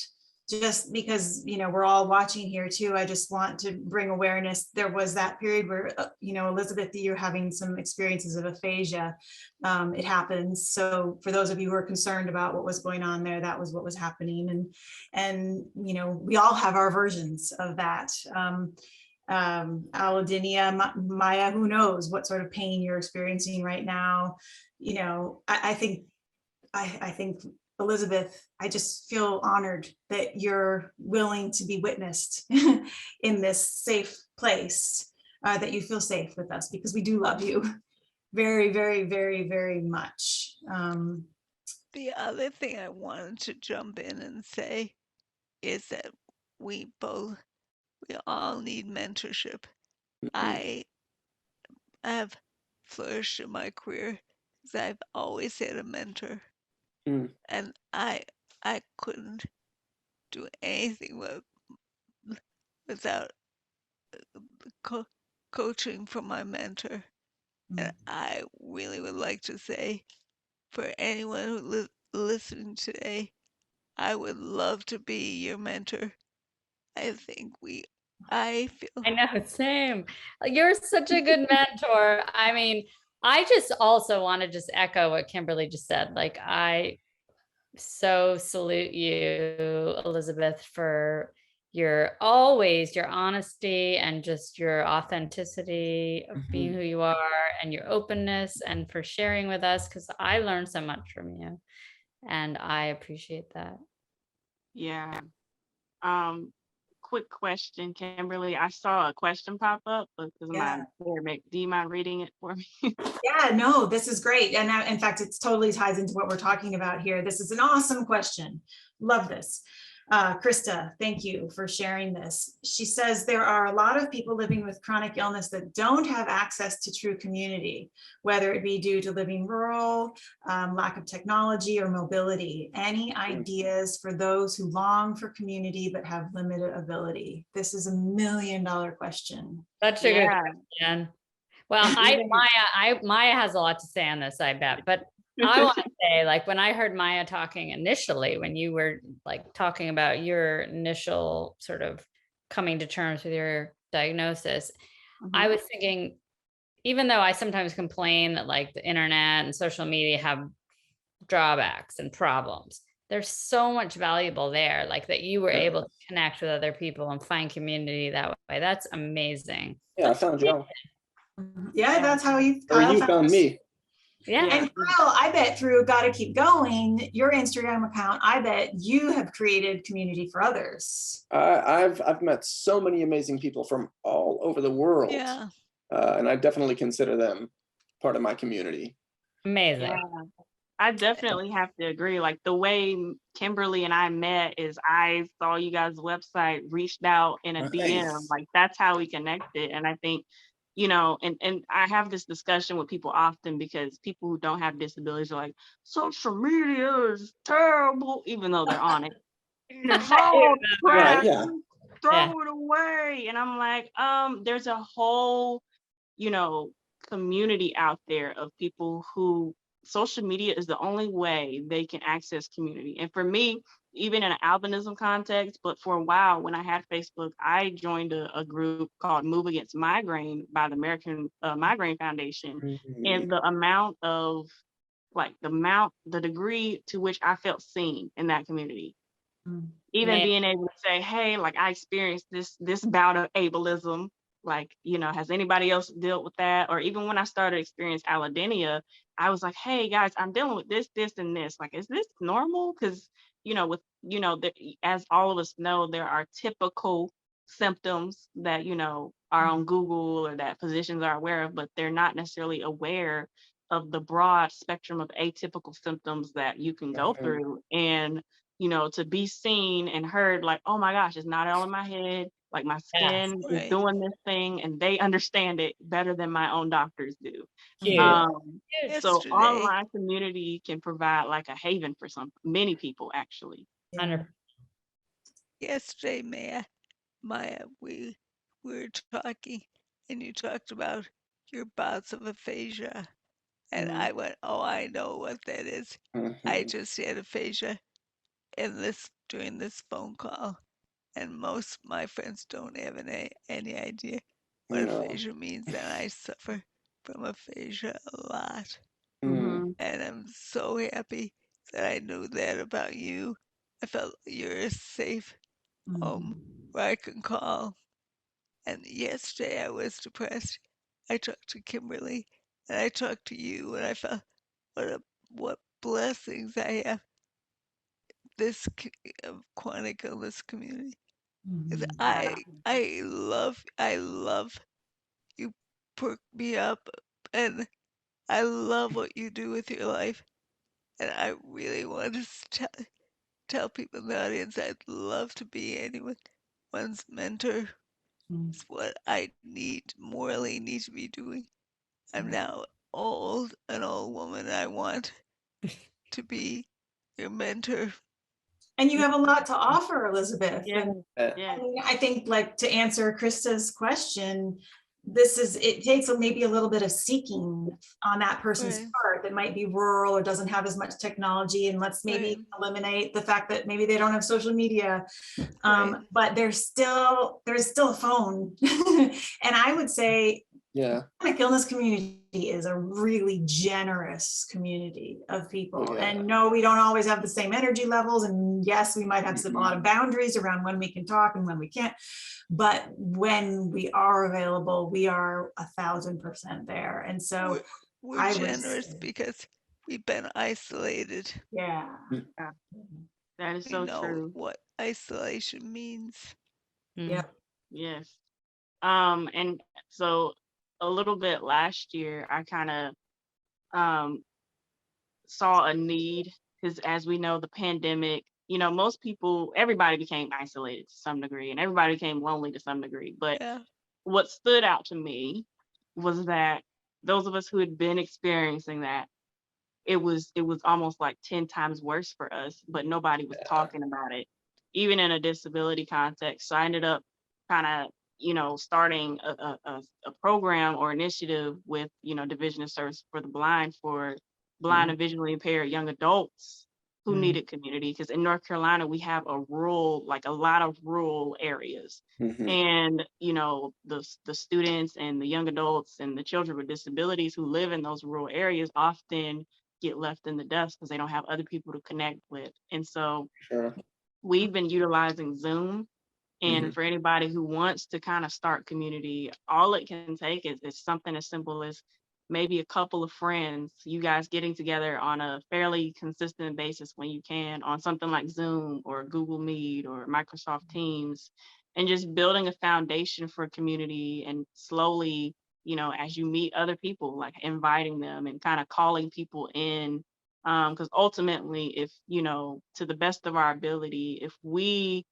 just because, we're all watching here too, I just want to bring awareness. There was that period where, Elizabeth, you're having some experiences of aphasia. It happens. So for those of you who are concerned about what was going on there, that was what was happening. And we all have our versions of that. Allodynia, Maya, who knows what sort of pain you're experiencing right now. I think Elizabeth, I just feel honored that you're willing to be witnessed in this safe place, that you feel safe with us, because we do love you very, very, very, very much. The other thing I wanted to jump in and say is that we all need mentorship. I have flourished in my career because I've always had a mentor, Mm. and I couldn't do anything without coaching from my mentor. And I really would like to say, for anyone who listening today, I would love to be your mentor. I feel I know, same. You're such a good mentor. I mean, I just also want to just echo what Kimberly just said. Like, I so salute you, Elizabeth, for your honesty and just your authenticity of being who you are, and your openness, and for sharing with us, because I learned so much from you, and I appreciate that. Yeah. Quick question, Kimberly. I saw a question pop up because Yeah. do you mind reading it for me? Yeah, no, this is great. And in fact, it totally ties into what we're talking about here. This is an awesome question. Love this. Krista, thank you for sharing this. She says there are a lot of people living with chronic illness that don't have access to true community, whether it be due to living rural, lack of technology, or mobility. Any ideas for those who long for community but have limited ability? This is $1 million question. Such a good Yeah. question. Well, Maya has a lot to say on this, I bet. But I want to say, like, when I heard Maya talking initially, when you were like talking about your initial sort of coming to terms with your diagnosis, I was thinking, even though I sometimes complain that like the internet and social media have drawbacks and problems, there's so much valuable there, like that you were able to connect with other people and find community that way. That's amazing. Yeah, I found y'all. Yeah, that's how Or you found me. Yeah. And Kyle, I bet through Gotta Keep Going, your Instagram account, I bet you have created community for others. I've met so many amazing people from all over the world. yeah. And I definitely consider them part of my community. Amazing. Yeah. I definitely have to agree. Like the way Kimberly and I met is I saw you guys' website, reached out in a DM. Like that's how we connected. And I think, and I have this discussion with people often because people who don't have disabilities are like, social media is terrible, even though they're on it. It's all crap. Yeah. Throw it away. And I'm like, there's a whole, community out there of people who social media is the only way they can access community. And for me, even in an albinism context, but for a while when I had Facebook, I joined a group called Move Against Migraine by the American Migraine Foundation. And the amount of the degree to which I felt seen in that community, even being able to say, hey, like I experienced this bout of ableism, like, has anybody else dealt with that? Or even when I started experience allodynia, I was like, hey guys, I'm dealing with this, and this. Like, is this normal? Because, as all of us know, there are typical symptoms that, are on Google or that physicians are aware of, but they're not necessarily aware of the broad spectrum of atypical symptoms that you can go through. And, to be seen and heard, like, oh my gosh, it's not all in my head. Like my skin is doing this thing and they understand it better than my own doctors do. So online community can provide like a haven for many people actually. Yesterday, Maya, we were talking and you talked about your bouts of aphasia. And I went, oh, I know what that is. I just had aphasia. And this during this phone call, and most of my friends don't have any idea what No. aphasia means, and I suffer from aphasia a lot. Mm-hmm. And I'm so happy that I knew that about you. I felt you're a safe home where I can call. And yesterday I was depressed. I talked to Kimberly and I talked to you, and I felt what blessings I have this of chronic illness community. 'Cause I love you perk me up, and I love what you do with your life. And I really want to tell people in the audience I'd love to be anyone's mentor. It's what I morally need to be doing. I'm now an old woman. I want to be your mentor. And you have a lot to offer, Elizabeth. Yeah. And Yeah. I mean, I think, like, to answer Krista's question, it takes maybe a little bit of seeking on that person's Right. part that might be rural or doesn't have as much technology. And let's maybe Right. eliminate the fact that maybe they don't have social media. Right. But there's still a phone. And I would say Yeah. chronic illness community is a really generous community of people. Oh, yeah. And no, we don't always have the same energy levels. And yes, we might have a lot of boundaries around when we can talk and when we can't. But when we are available, we are 1,000% there. And so We're I would generous say, because we've been isolated. yeah. That is We so know true. what isolation means. Yeah. Yes. And so a little bit last year, I kind of saw a need because, as we know, the pandemic, most people, everybody became isolated to some degree, and everybody became lonely to some degree. But Yeah. what stood out to me was that those of us who had been experiencing that, it was almost like 10 times worse for us, but nobody was talking about it, even in a disability context. So I ended up kind of, starting a program or initiative with, Division of Service for the Blind for blind and visually impaired young adults who needed community. Because in North Carolina, we have a lot of rural areas. And, the students and the young adults and the children with disabilities who live in those rural areas often get left in the dust because they don't have other people to connect with. And so we've been utilizing Zoom. And for anybody who wants to kind of start community, all it can take is something as simple as maybe a couple of friends, you guys getting together on a fairly consistent basis when you can on something like Zoom or Google Meet or Microsoft Teams, and just building a foundation for community, and slowly, as you meet other people, like inviting them and kind of calling people in. Because ultimately, if, to the best of our ability, if we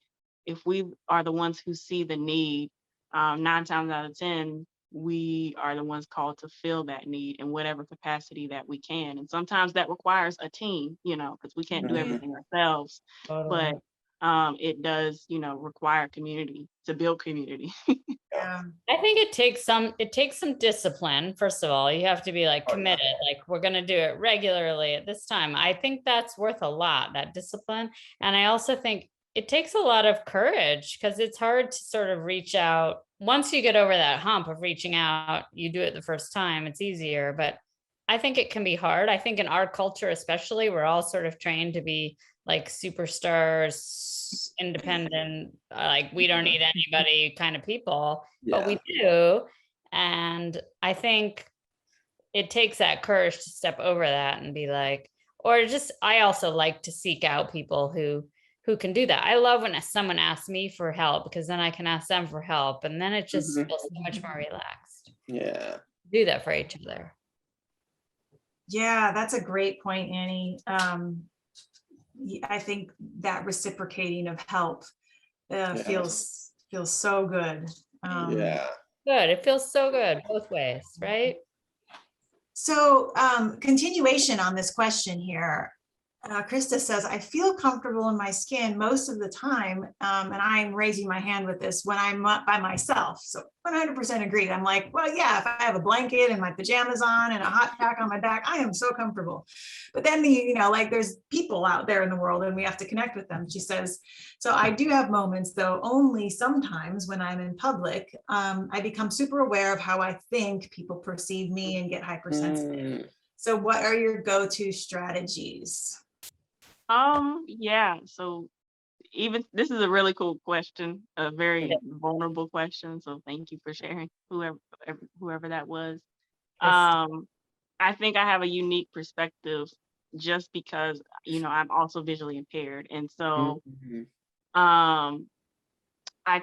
are the ones who see the need, 9 times out of 10, we are the ones called to fill that need in whatever capacity that we can. And sometimes that requires a team, because we can't do everything ourselves. But it does, require community to build community. Yeah. I think it takes some discipline. First of all, you have to be like committed, like we're going to do it regularly at this time. I think that's worth a lot, that discipline. And I also think it takes a lot of courage, because it's hard to sort of reach out. Once you get over that hump of reaching out, you do it the first time, it's easier. But I think it can be hard. I think in our culture, especially, we're all sort of trained to be like superstars, independent, like we don't need anybody kind of people, but we do. And I think it takes that courage to step over that and be like, or just, I also like to seek out people who can do that. I love when someone asks me for help, because then I can ask them for help, and then it just feels so much more relaxed. Yeah. Do that for each other. Yeah, that's a great point, Annie. I think that reciprocating of help feels so good. Good. It feels so good both ways, right? So continuation on this question here. Krista says, I feel comfortable in my skin most of the time. And I'm raising my hand with this when I'm by myself. So 100% agreed. I'm like, well, yeah, if I have a blanket and my pajamas on and a hot pack on my back, I am so comfortable. But then like there's people out there in the world and we have to connect with them. She says, so I do have moments though, only sometimes when I'm in public, I become super aware of how I think people perceive me and get hypersensitive. So what are your go-to strategies? Yeah, so even this is a really cool question, a very vulnerable question. So thank you for sharing, whoever that was. I think I have a unique perspective just because, I'm also visually impaired. And so I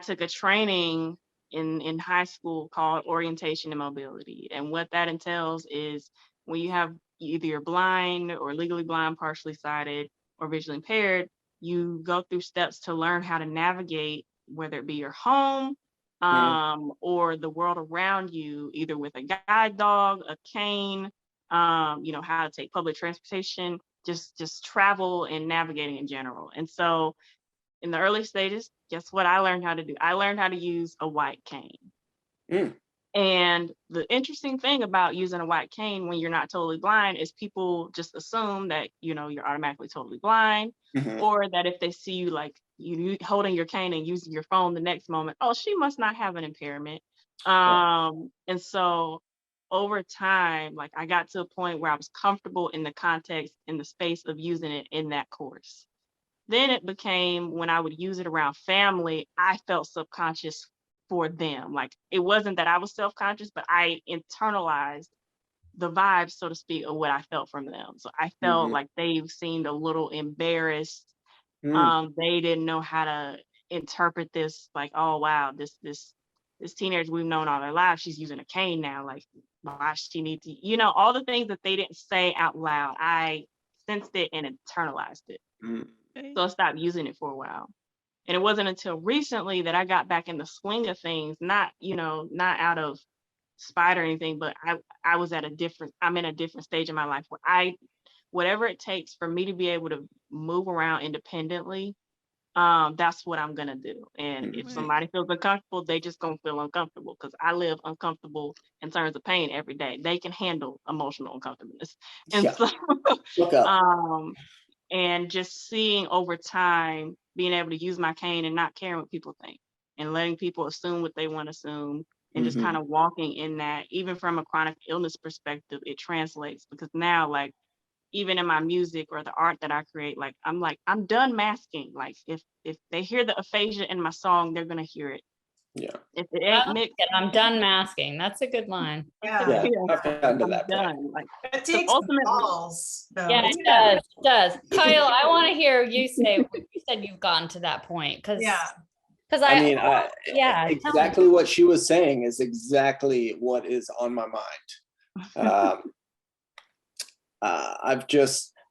took a training in high school called orientation and mobility. And what that entails is when you have either you're blind or legally blind, partially sighted, or visually impaired, you go through steps to learn how to navigate, whether it be your home or the world around you, either with a guide dog, a cane, how to take public transportation, just travel and navigating in general. And so in the early stages, guess what I learned how to do? I learned how to use a white cane. And the interesting thing about using a white cane when you're not totally blind is people just assume that, you're automatically totally blind, or that if they see you like you holding your cane and using your phone the next moment, oh, she must not have an impairment. And so over time, like I got to a point where I was comfortable in the context, in the space of using it in that course. Then it became when I would use it around family, I felt subconscious for them. Like it wasn't that I was self-conscious, but I internalized the vibes, so to speak, of what I felt from them. So I felt like they seemed a little embarrassed. They didn't know how to interpret this, like, oh wow, this teenager we've known all their lives, she's using a cane now. Like, why she need to, all the things that they didn't say out loud. I sensed it and internalized it. So I stopped using it for a while. And it wasn't until recently that I got back in the swing of things, not out of spite or anything, but I'm in a different stage in my life where whatever it takes for me to be able to move around independently, that's what I'm gonna do. And if somebody feels uncomfortable, they just gonna feel uncomfortable, because I live uncomfortable in terms of pain every day. They can handle emotional uncomfortableness. And so and just seeing over time, being able to use my cane and not caring what people think and letting people assume what they want to assume, and just kind of walking in that, even from a chronic illness perspective, it translates, because now, like, even in my music or the art that I create, like, I'm done masking. Like if they hear the aphasia in my song, they're going to hear it. Yeah. If it ain't mixed, I'm done masking. That's a good line. Yeah. I've gotten to that done. point. Like, It takes ultimately, balls, though. Yeah, it does. Kyle, I want to hear you say what you said you've gotten to that point. Because exactly what she was saying is exactly what is on my mind.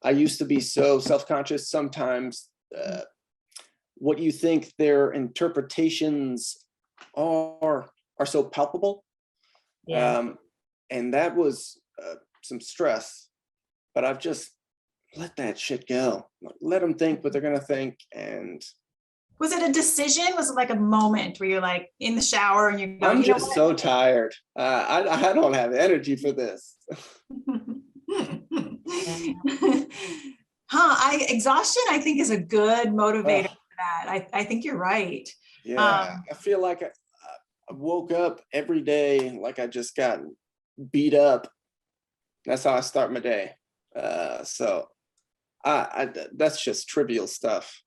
I used to be so self-conscious sometimes. What you think their interpretations are so palpable. And that was some stress, but I've just let that shit go. Let them think what they're gonna think. And was it a decision? Was it like a moment where you're like in the shower and you're I'm just so tired. I don't have energy for this. Exhaustion, I think, is a good motivator for that. I think you're right. Yeah, I feel like I woke up every day like I just got beat up. That's how I start my day. So that's just trivial stuff.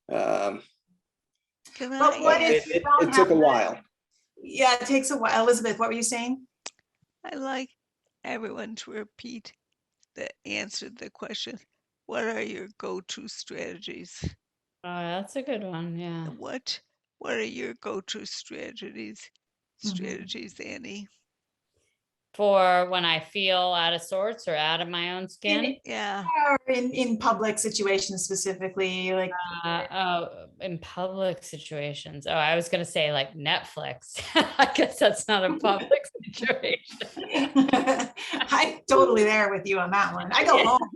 But what if it took a while? Yeah, it takes a while. Elizabeth, what were you saying? I like everyone to repeat the answer to the question. What are your go-to strategies? Oh, that's a good one. Yeah. What are your go-to strategies? Annie? For when I feel out of sorts or out of my own skin? Or in public situations specifically, like in public situations. Oh, I was gonna say like Netflix. I guess that's not a public situation. I'm totally there with you on that one. I go home.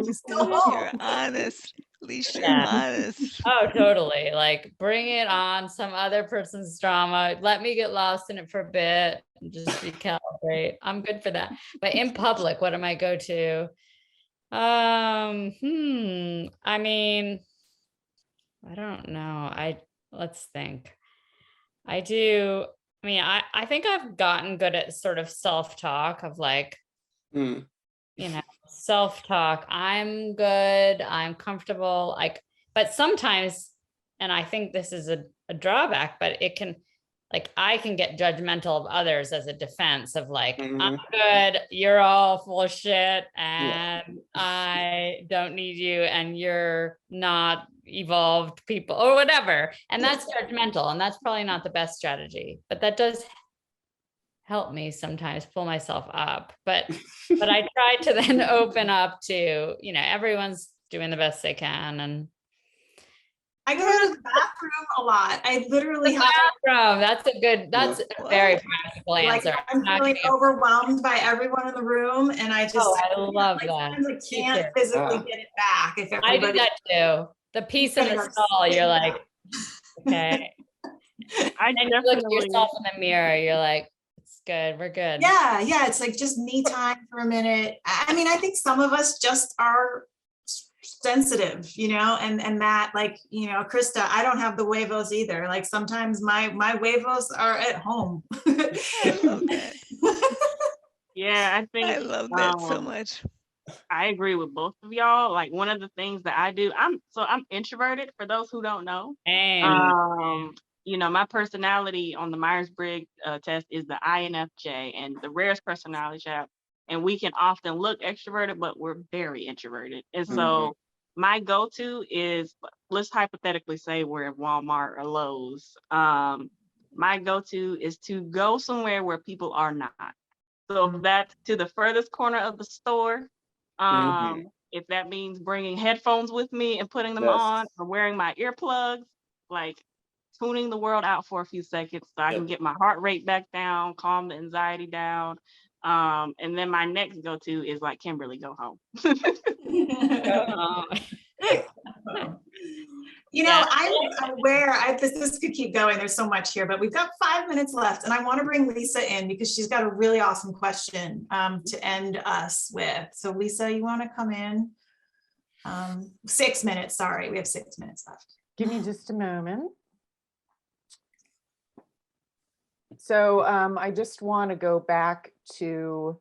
Just go home. You're honest. At least you're Yeah. honest. Oh, totally. Like bring it on, some other person's drama. Let me get lost in it for a bit and just recalibrate. I'm good for that. But in public, what am I go to? I mean, I don't know. Let's think. I do. I mean, I think I've gotten good at sort of self-talk of like, Mm. you know, self-talk. I'm good. I'm comfortable. Like, but sometimes, and I think this is a drawback, but it can, like, I can get judgmental of others as a defense of like, I'm good. You're all full of shit and I don't need you and you're not evolved people or whatever. And that's judgmental. And that's probably not the best strategy, but that does help me sometimes pull myself up. But I try to then open up to, you know, everyone's doing the best they can. And I go to the bathroom a lot. I literally have bathroom, that's a very practical like answer. I'm feeling overwhelmed by everyone in the room, and I just I love like, that. sometimes I can't physically get it back if I do everybody. that too. The piece in the stall, you're like, okay. I And you look at definitely, yourself in the mirror, you're like, it's good, we're good. Yeah, it's like just me time for a minute. I mean, I think some of us just are sensitive, you know, and that, like, you know, Krista, I don't have the huevos either. Like sometimes my huevos are at home. I love that. yeah, I think I love that so much. I agree with both of y'all. Like one of the things that I do, I'm introverted for those who don't know. You know, my personality on the Myers-Briggs test is the INFJ and the rarest personality type. And we can often look extroverted, but we're very introverted. And so my go-to is, let's hypothetically say we're in Walmart or Lowe's. My go-to is to go somewhere where people are not. So that's to the furthest corner of the store. If that means bringing headphones with me and putting them on, or wearing my earplugs, like tuning the world out for a few seconds so I can get my heart rate back down, calm the anxiety down. And then my next go-to is like, Kimberly, go home. Go home. You know, I'm aware, this could keep going. There's so much here, but we've got 5 minutes left, and I want to bring Lisa in because she's got a really awesome question to end us with. So Lisa, you want to come in? 6 minutes, sorry, we have 6 minutes left. Give me just a moment. So I just want to go back to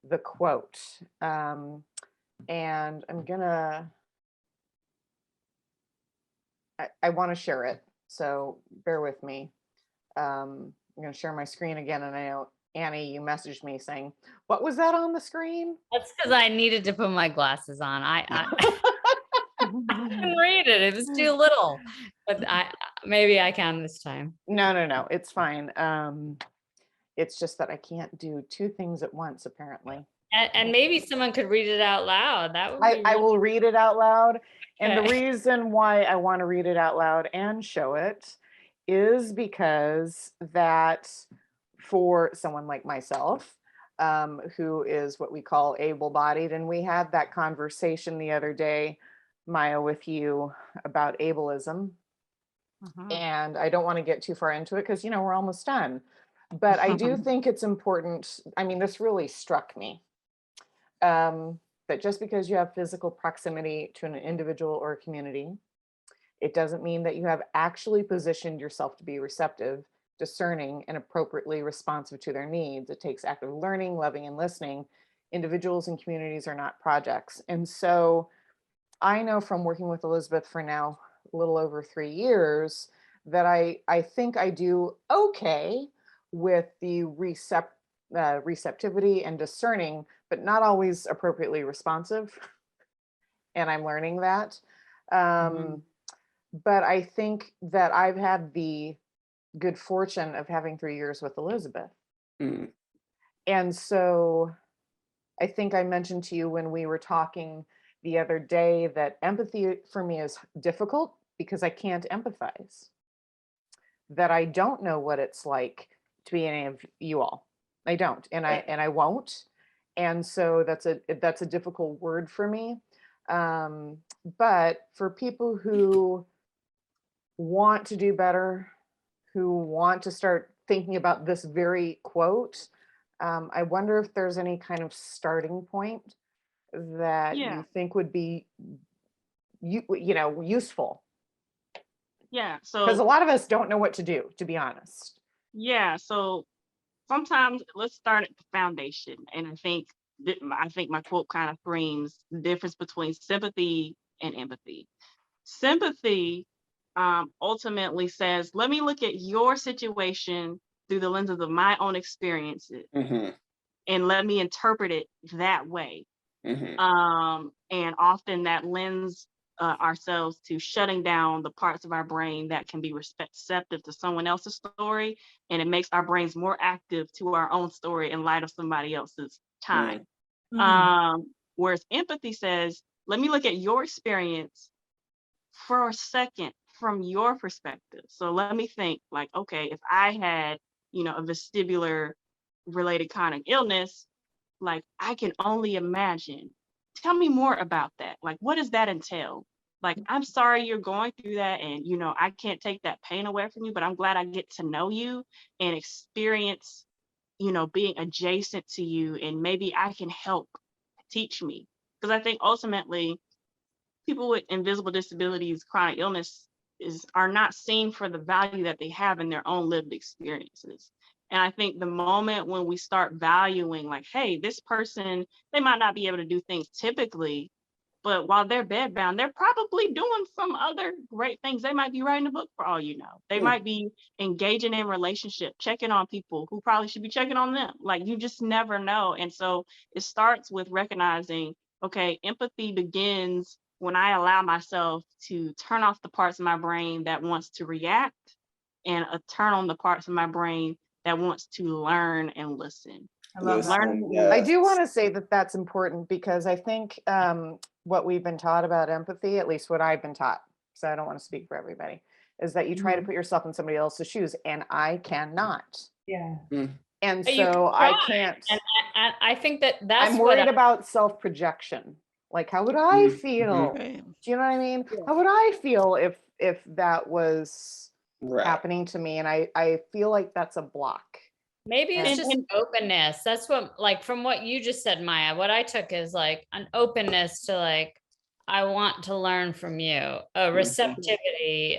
the quote, and I'm gonna, I want to share it, so bear with me. I'm going to share my screen again, and I know, Annie, you messaged me saying, what was that on the screen? That's because I needed to put my glasses on. I couldn't read it. It was too little, but maybe I can this time. No, it's fine. It's just that I can't do two things at once, apparently. And maybe someone could read it out loud. That would be I will read it out loud. And the Okay. reason why I want to read it out loud and show it is because that for someone like myself, who is what we call able-bodied, and we had that conversation the other day, Maya, with you about ableism. And I don't want to get too far into it because, you know, we're almost done. But I do think it's important. I mean, this really struck me. That just because you have physical proximity to an individual or a community, it doesn't mean that you have actually positioned yourself to be receptive, discerning, and appropriately responsive to their needs. It takes active learning, loving, and listening. Individuals and communities are not projects. And so I know from working with Elizabeth for now a little over 3 years that I think I do okay with the receptivity and discerning, but not always appropriately responsive. And I'm learning that. But I think that I've had the good fortune of having 3 years with Elizabeth. And so I think I mentioned to you when we were talking the other day that empathy for me is difficult because I can't empathize. That I don't know what it's like to be any of you all. I don't, and I won't. And so that's a difficult word for me. But for people who want to do better, who want to start thinking about this very quote, I wonder if there's any kind of starting point that Yeah. you think would be useful, Yeah. because a So lot of us don't know what to do, to be honest. yeah. So sometimes let's start at the foundation. And I think my quote kind of frames the difference between sympathy and empathy. Sympathy ultimately says, let me look at your situation through the lenses of my own experiences Mhm, and let me interpret it that way. mhm, And often that lends ourselves to shutting down the parts of our brain that can be receptive to someone else's story, and it makes our brains more active to our own story in light of somebody else's time. Mhm. Whereas empathy says, let me look at your experience for a second from your perspective. So let me think like, okay, if I had, a vestibular related kind of illness, like I can only imagine. Tell me more about that. Like, what does that entail? Like, I'm sorry you're going through that, and I can't take that pain away from you, but I'm glad I get to know you and experience, being adjacent to you, and maybe I can help teach me. Because I think ultimately people with invisible disabilities, chronic illness are not seen for the value that they have in their own lived experiences. And I think the moment when we start valuing, like, hey, this person, they might not be able to do things typically, but while they're bedbound, they're probably doing some other great things. They might be writing a book for all you know. They mm, might be engaging in relationship, checking on people who probably should be checking on them. Like, you just never know. And so it starts with recognizing, okay, empathy begins when I allow myself to turn off the parts of my brain that wants to react and turn on the parts of my brain that wants to learn and listen. I love that. listen, Learn. I do yes. want to say that that's important, because I think what we've been taught about empathy, at least what I've been taught, so I don't want to speak for everybody, is that you try to Mhm. put yourself in somebody else's shoes, and I cannot. Yeah. Mm, And But you can so I try. can't. And I think that I'm that's what worried about self-projection. Like, how would I mm, mhm. feel? Right. Do you know what I mean? Yeah. How would I feel if that was Right. happening to me? And I feel like that's a block. maybe it's And And, just and openness. That's what, like, from what you just said, Maya, what I took is like an openness to, like, I want to learn from you, a Mhm, receptivity,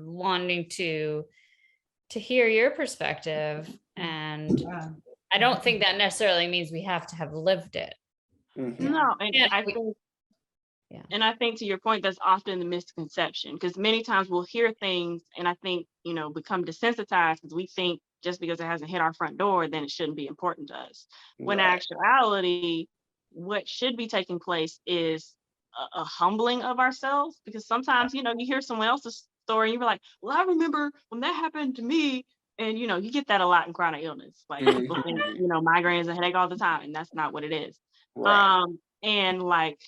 wanting to hear your perspective. And Wow. I don't think that necessarily means we have to have lived it. mhm, no, and Yeah, I think yeah. And I think to your point, that's often the misconception because many times we'll hear things and I think, become desensitized because we think just because it hasn't hit our front door, then it shouldn't be important to us. When in right. actuality, what should be taking place is a humbling of ourselves because sometimes, you hear someone else's story and you're like, well, I remember when that happened to me. And, you get that a lot in chronic illness. Like people think, Mhm, migraine is a headache all the time, and that's not what it is. right. And like,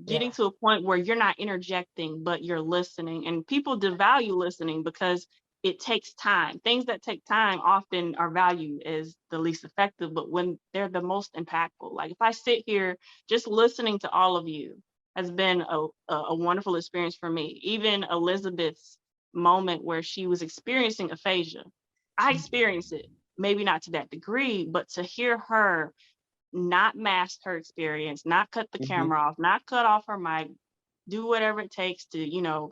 getting yeah. to a point where you're not interjecting, but you're listening. And people devalue listening because it takes time. Things that take time often are valued as the least effective, but when they're the most impactful. Like if I sit here just listening to all of you has been a wonderful experience for me. Even Elizabeth's moment where she was experiencing aphasia, I experienced it, maybe not to that degree, but to hear her not mask her experience, not cut the Mhm, camera off, not cut off her mic, do whatever it takes to,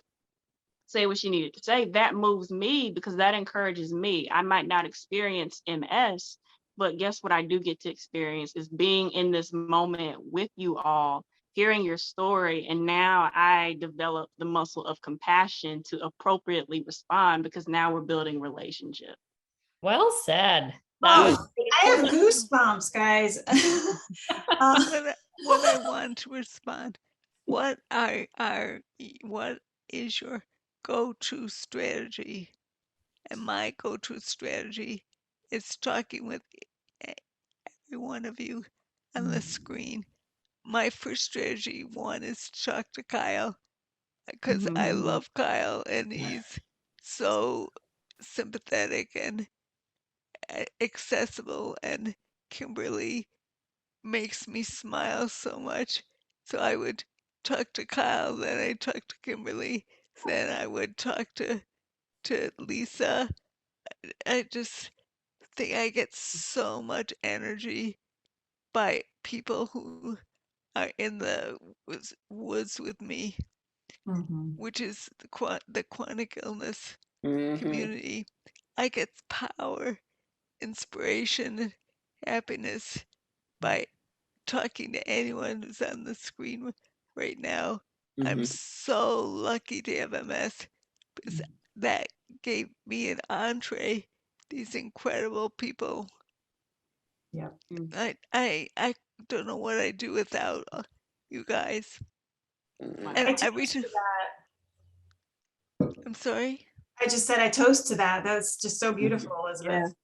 say what she needed to say. That moves me because that encourages me. I might not experience MS, but guess what I do get to experience is being in this moment with you all, hearing your story. And now I develop the muscle of compassion to appropriately respond because now we're building relationship. Well said. That Oh, was mm, I have beautiful. goosebumps, guys. When I want to respond, what what is your go-to strategy? And my go-to strategy is talking with e- every one of you on the screen. My first strategy one is to talk to Kyle because I love Kyle and he's so sympathetic and accessible, and Kimberly makes me smile so much. So I would talk to Kyle, then I talk to Kimberly, then I would talk to Lisa. I just think I get so much energy by people who are in the woods with me, Mhm. which is the chronic illness Mhm. community. I get power, inspiration, and happiness by talking to anyone who's on the screen right now. I'm Mhm. so lucky to have MS because that gave me an entree. These incredible people. Yeah. I don't know what I'd do without you guys. Mhm. And I every toast to time, that. I'm sorry, I just said I toast to that. That's just so beautiful, Yeah. Elizabeth.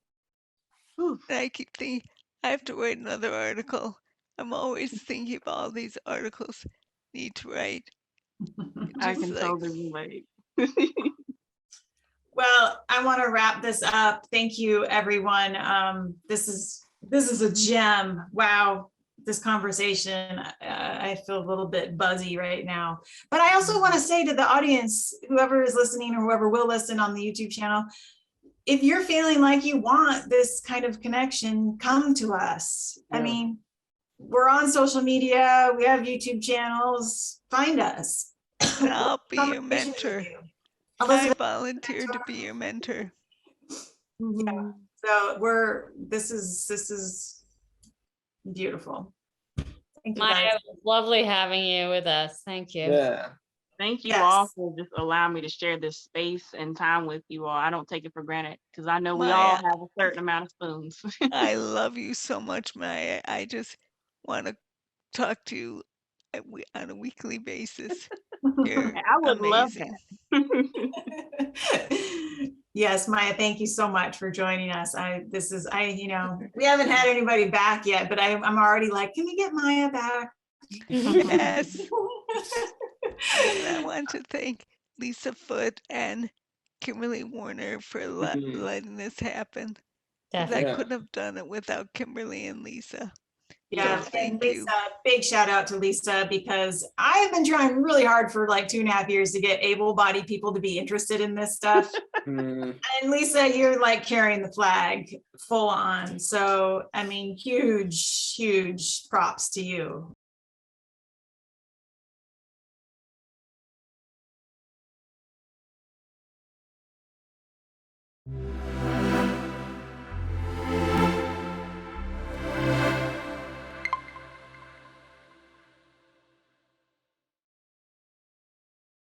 Whew. and I keep thinking I have to write another article. I'm always thinking of all these articles I need to write. I Just can like totally relate. Well, I want to wrap this up. Thank you, everyone. This is a gem. Wow, this conversation. I feel a little bit buzzy right now. But I also want to say to the audience, whoever is listening or whoever will listen on the YouTube channel, if you're feeling like you want this kind of connection, come to us. I Yeah. mean, we're on social media. We have YouTube channels. Find us. and I'll be your Conversation with mentor. you. I Elizabeth, volunteered to be your mentor. yeah. So this is beautiful. Thank you Maya, guys. it was lovely having you with us. Thank you. Yeah. Thank you Yes. all for just allowing me to share this space and time with you all. I don't take it for granted because I know we Maya, all have a certain amount of spoons. I love you so much, Maya. I just want to talk to you on a weekly basis. You're I would love amazing. that. Yes, Maya, thank you so much for joining us. We haven't had anybody back yet, but I'm already like, can we get Maya back? Yes. And I want to thank Lisa Foote and Kimberly Warner for Mhm. letting this happen. Because I Definitely. Yeah. couldn't have done it without Kimberly and Lisa. Yeah, So and thank Lisa, you. big shout out to Lisa because I have been trying really hard for like 2.5 years to get able-bodied people to be interested in this stuff. Mhm. And Lisa, you're like carrying the flag full on. So, I mean, huge props to you.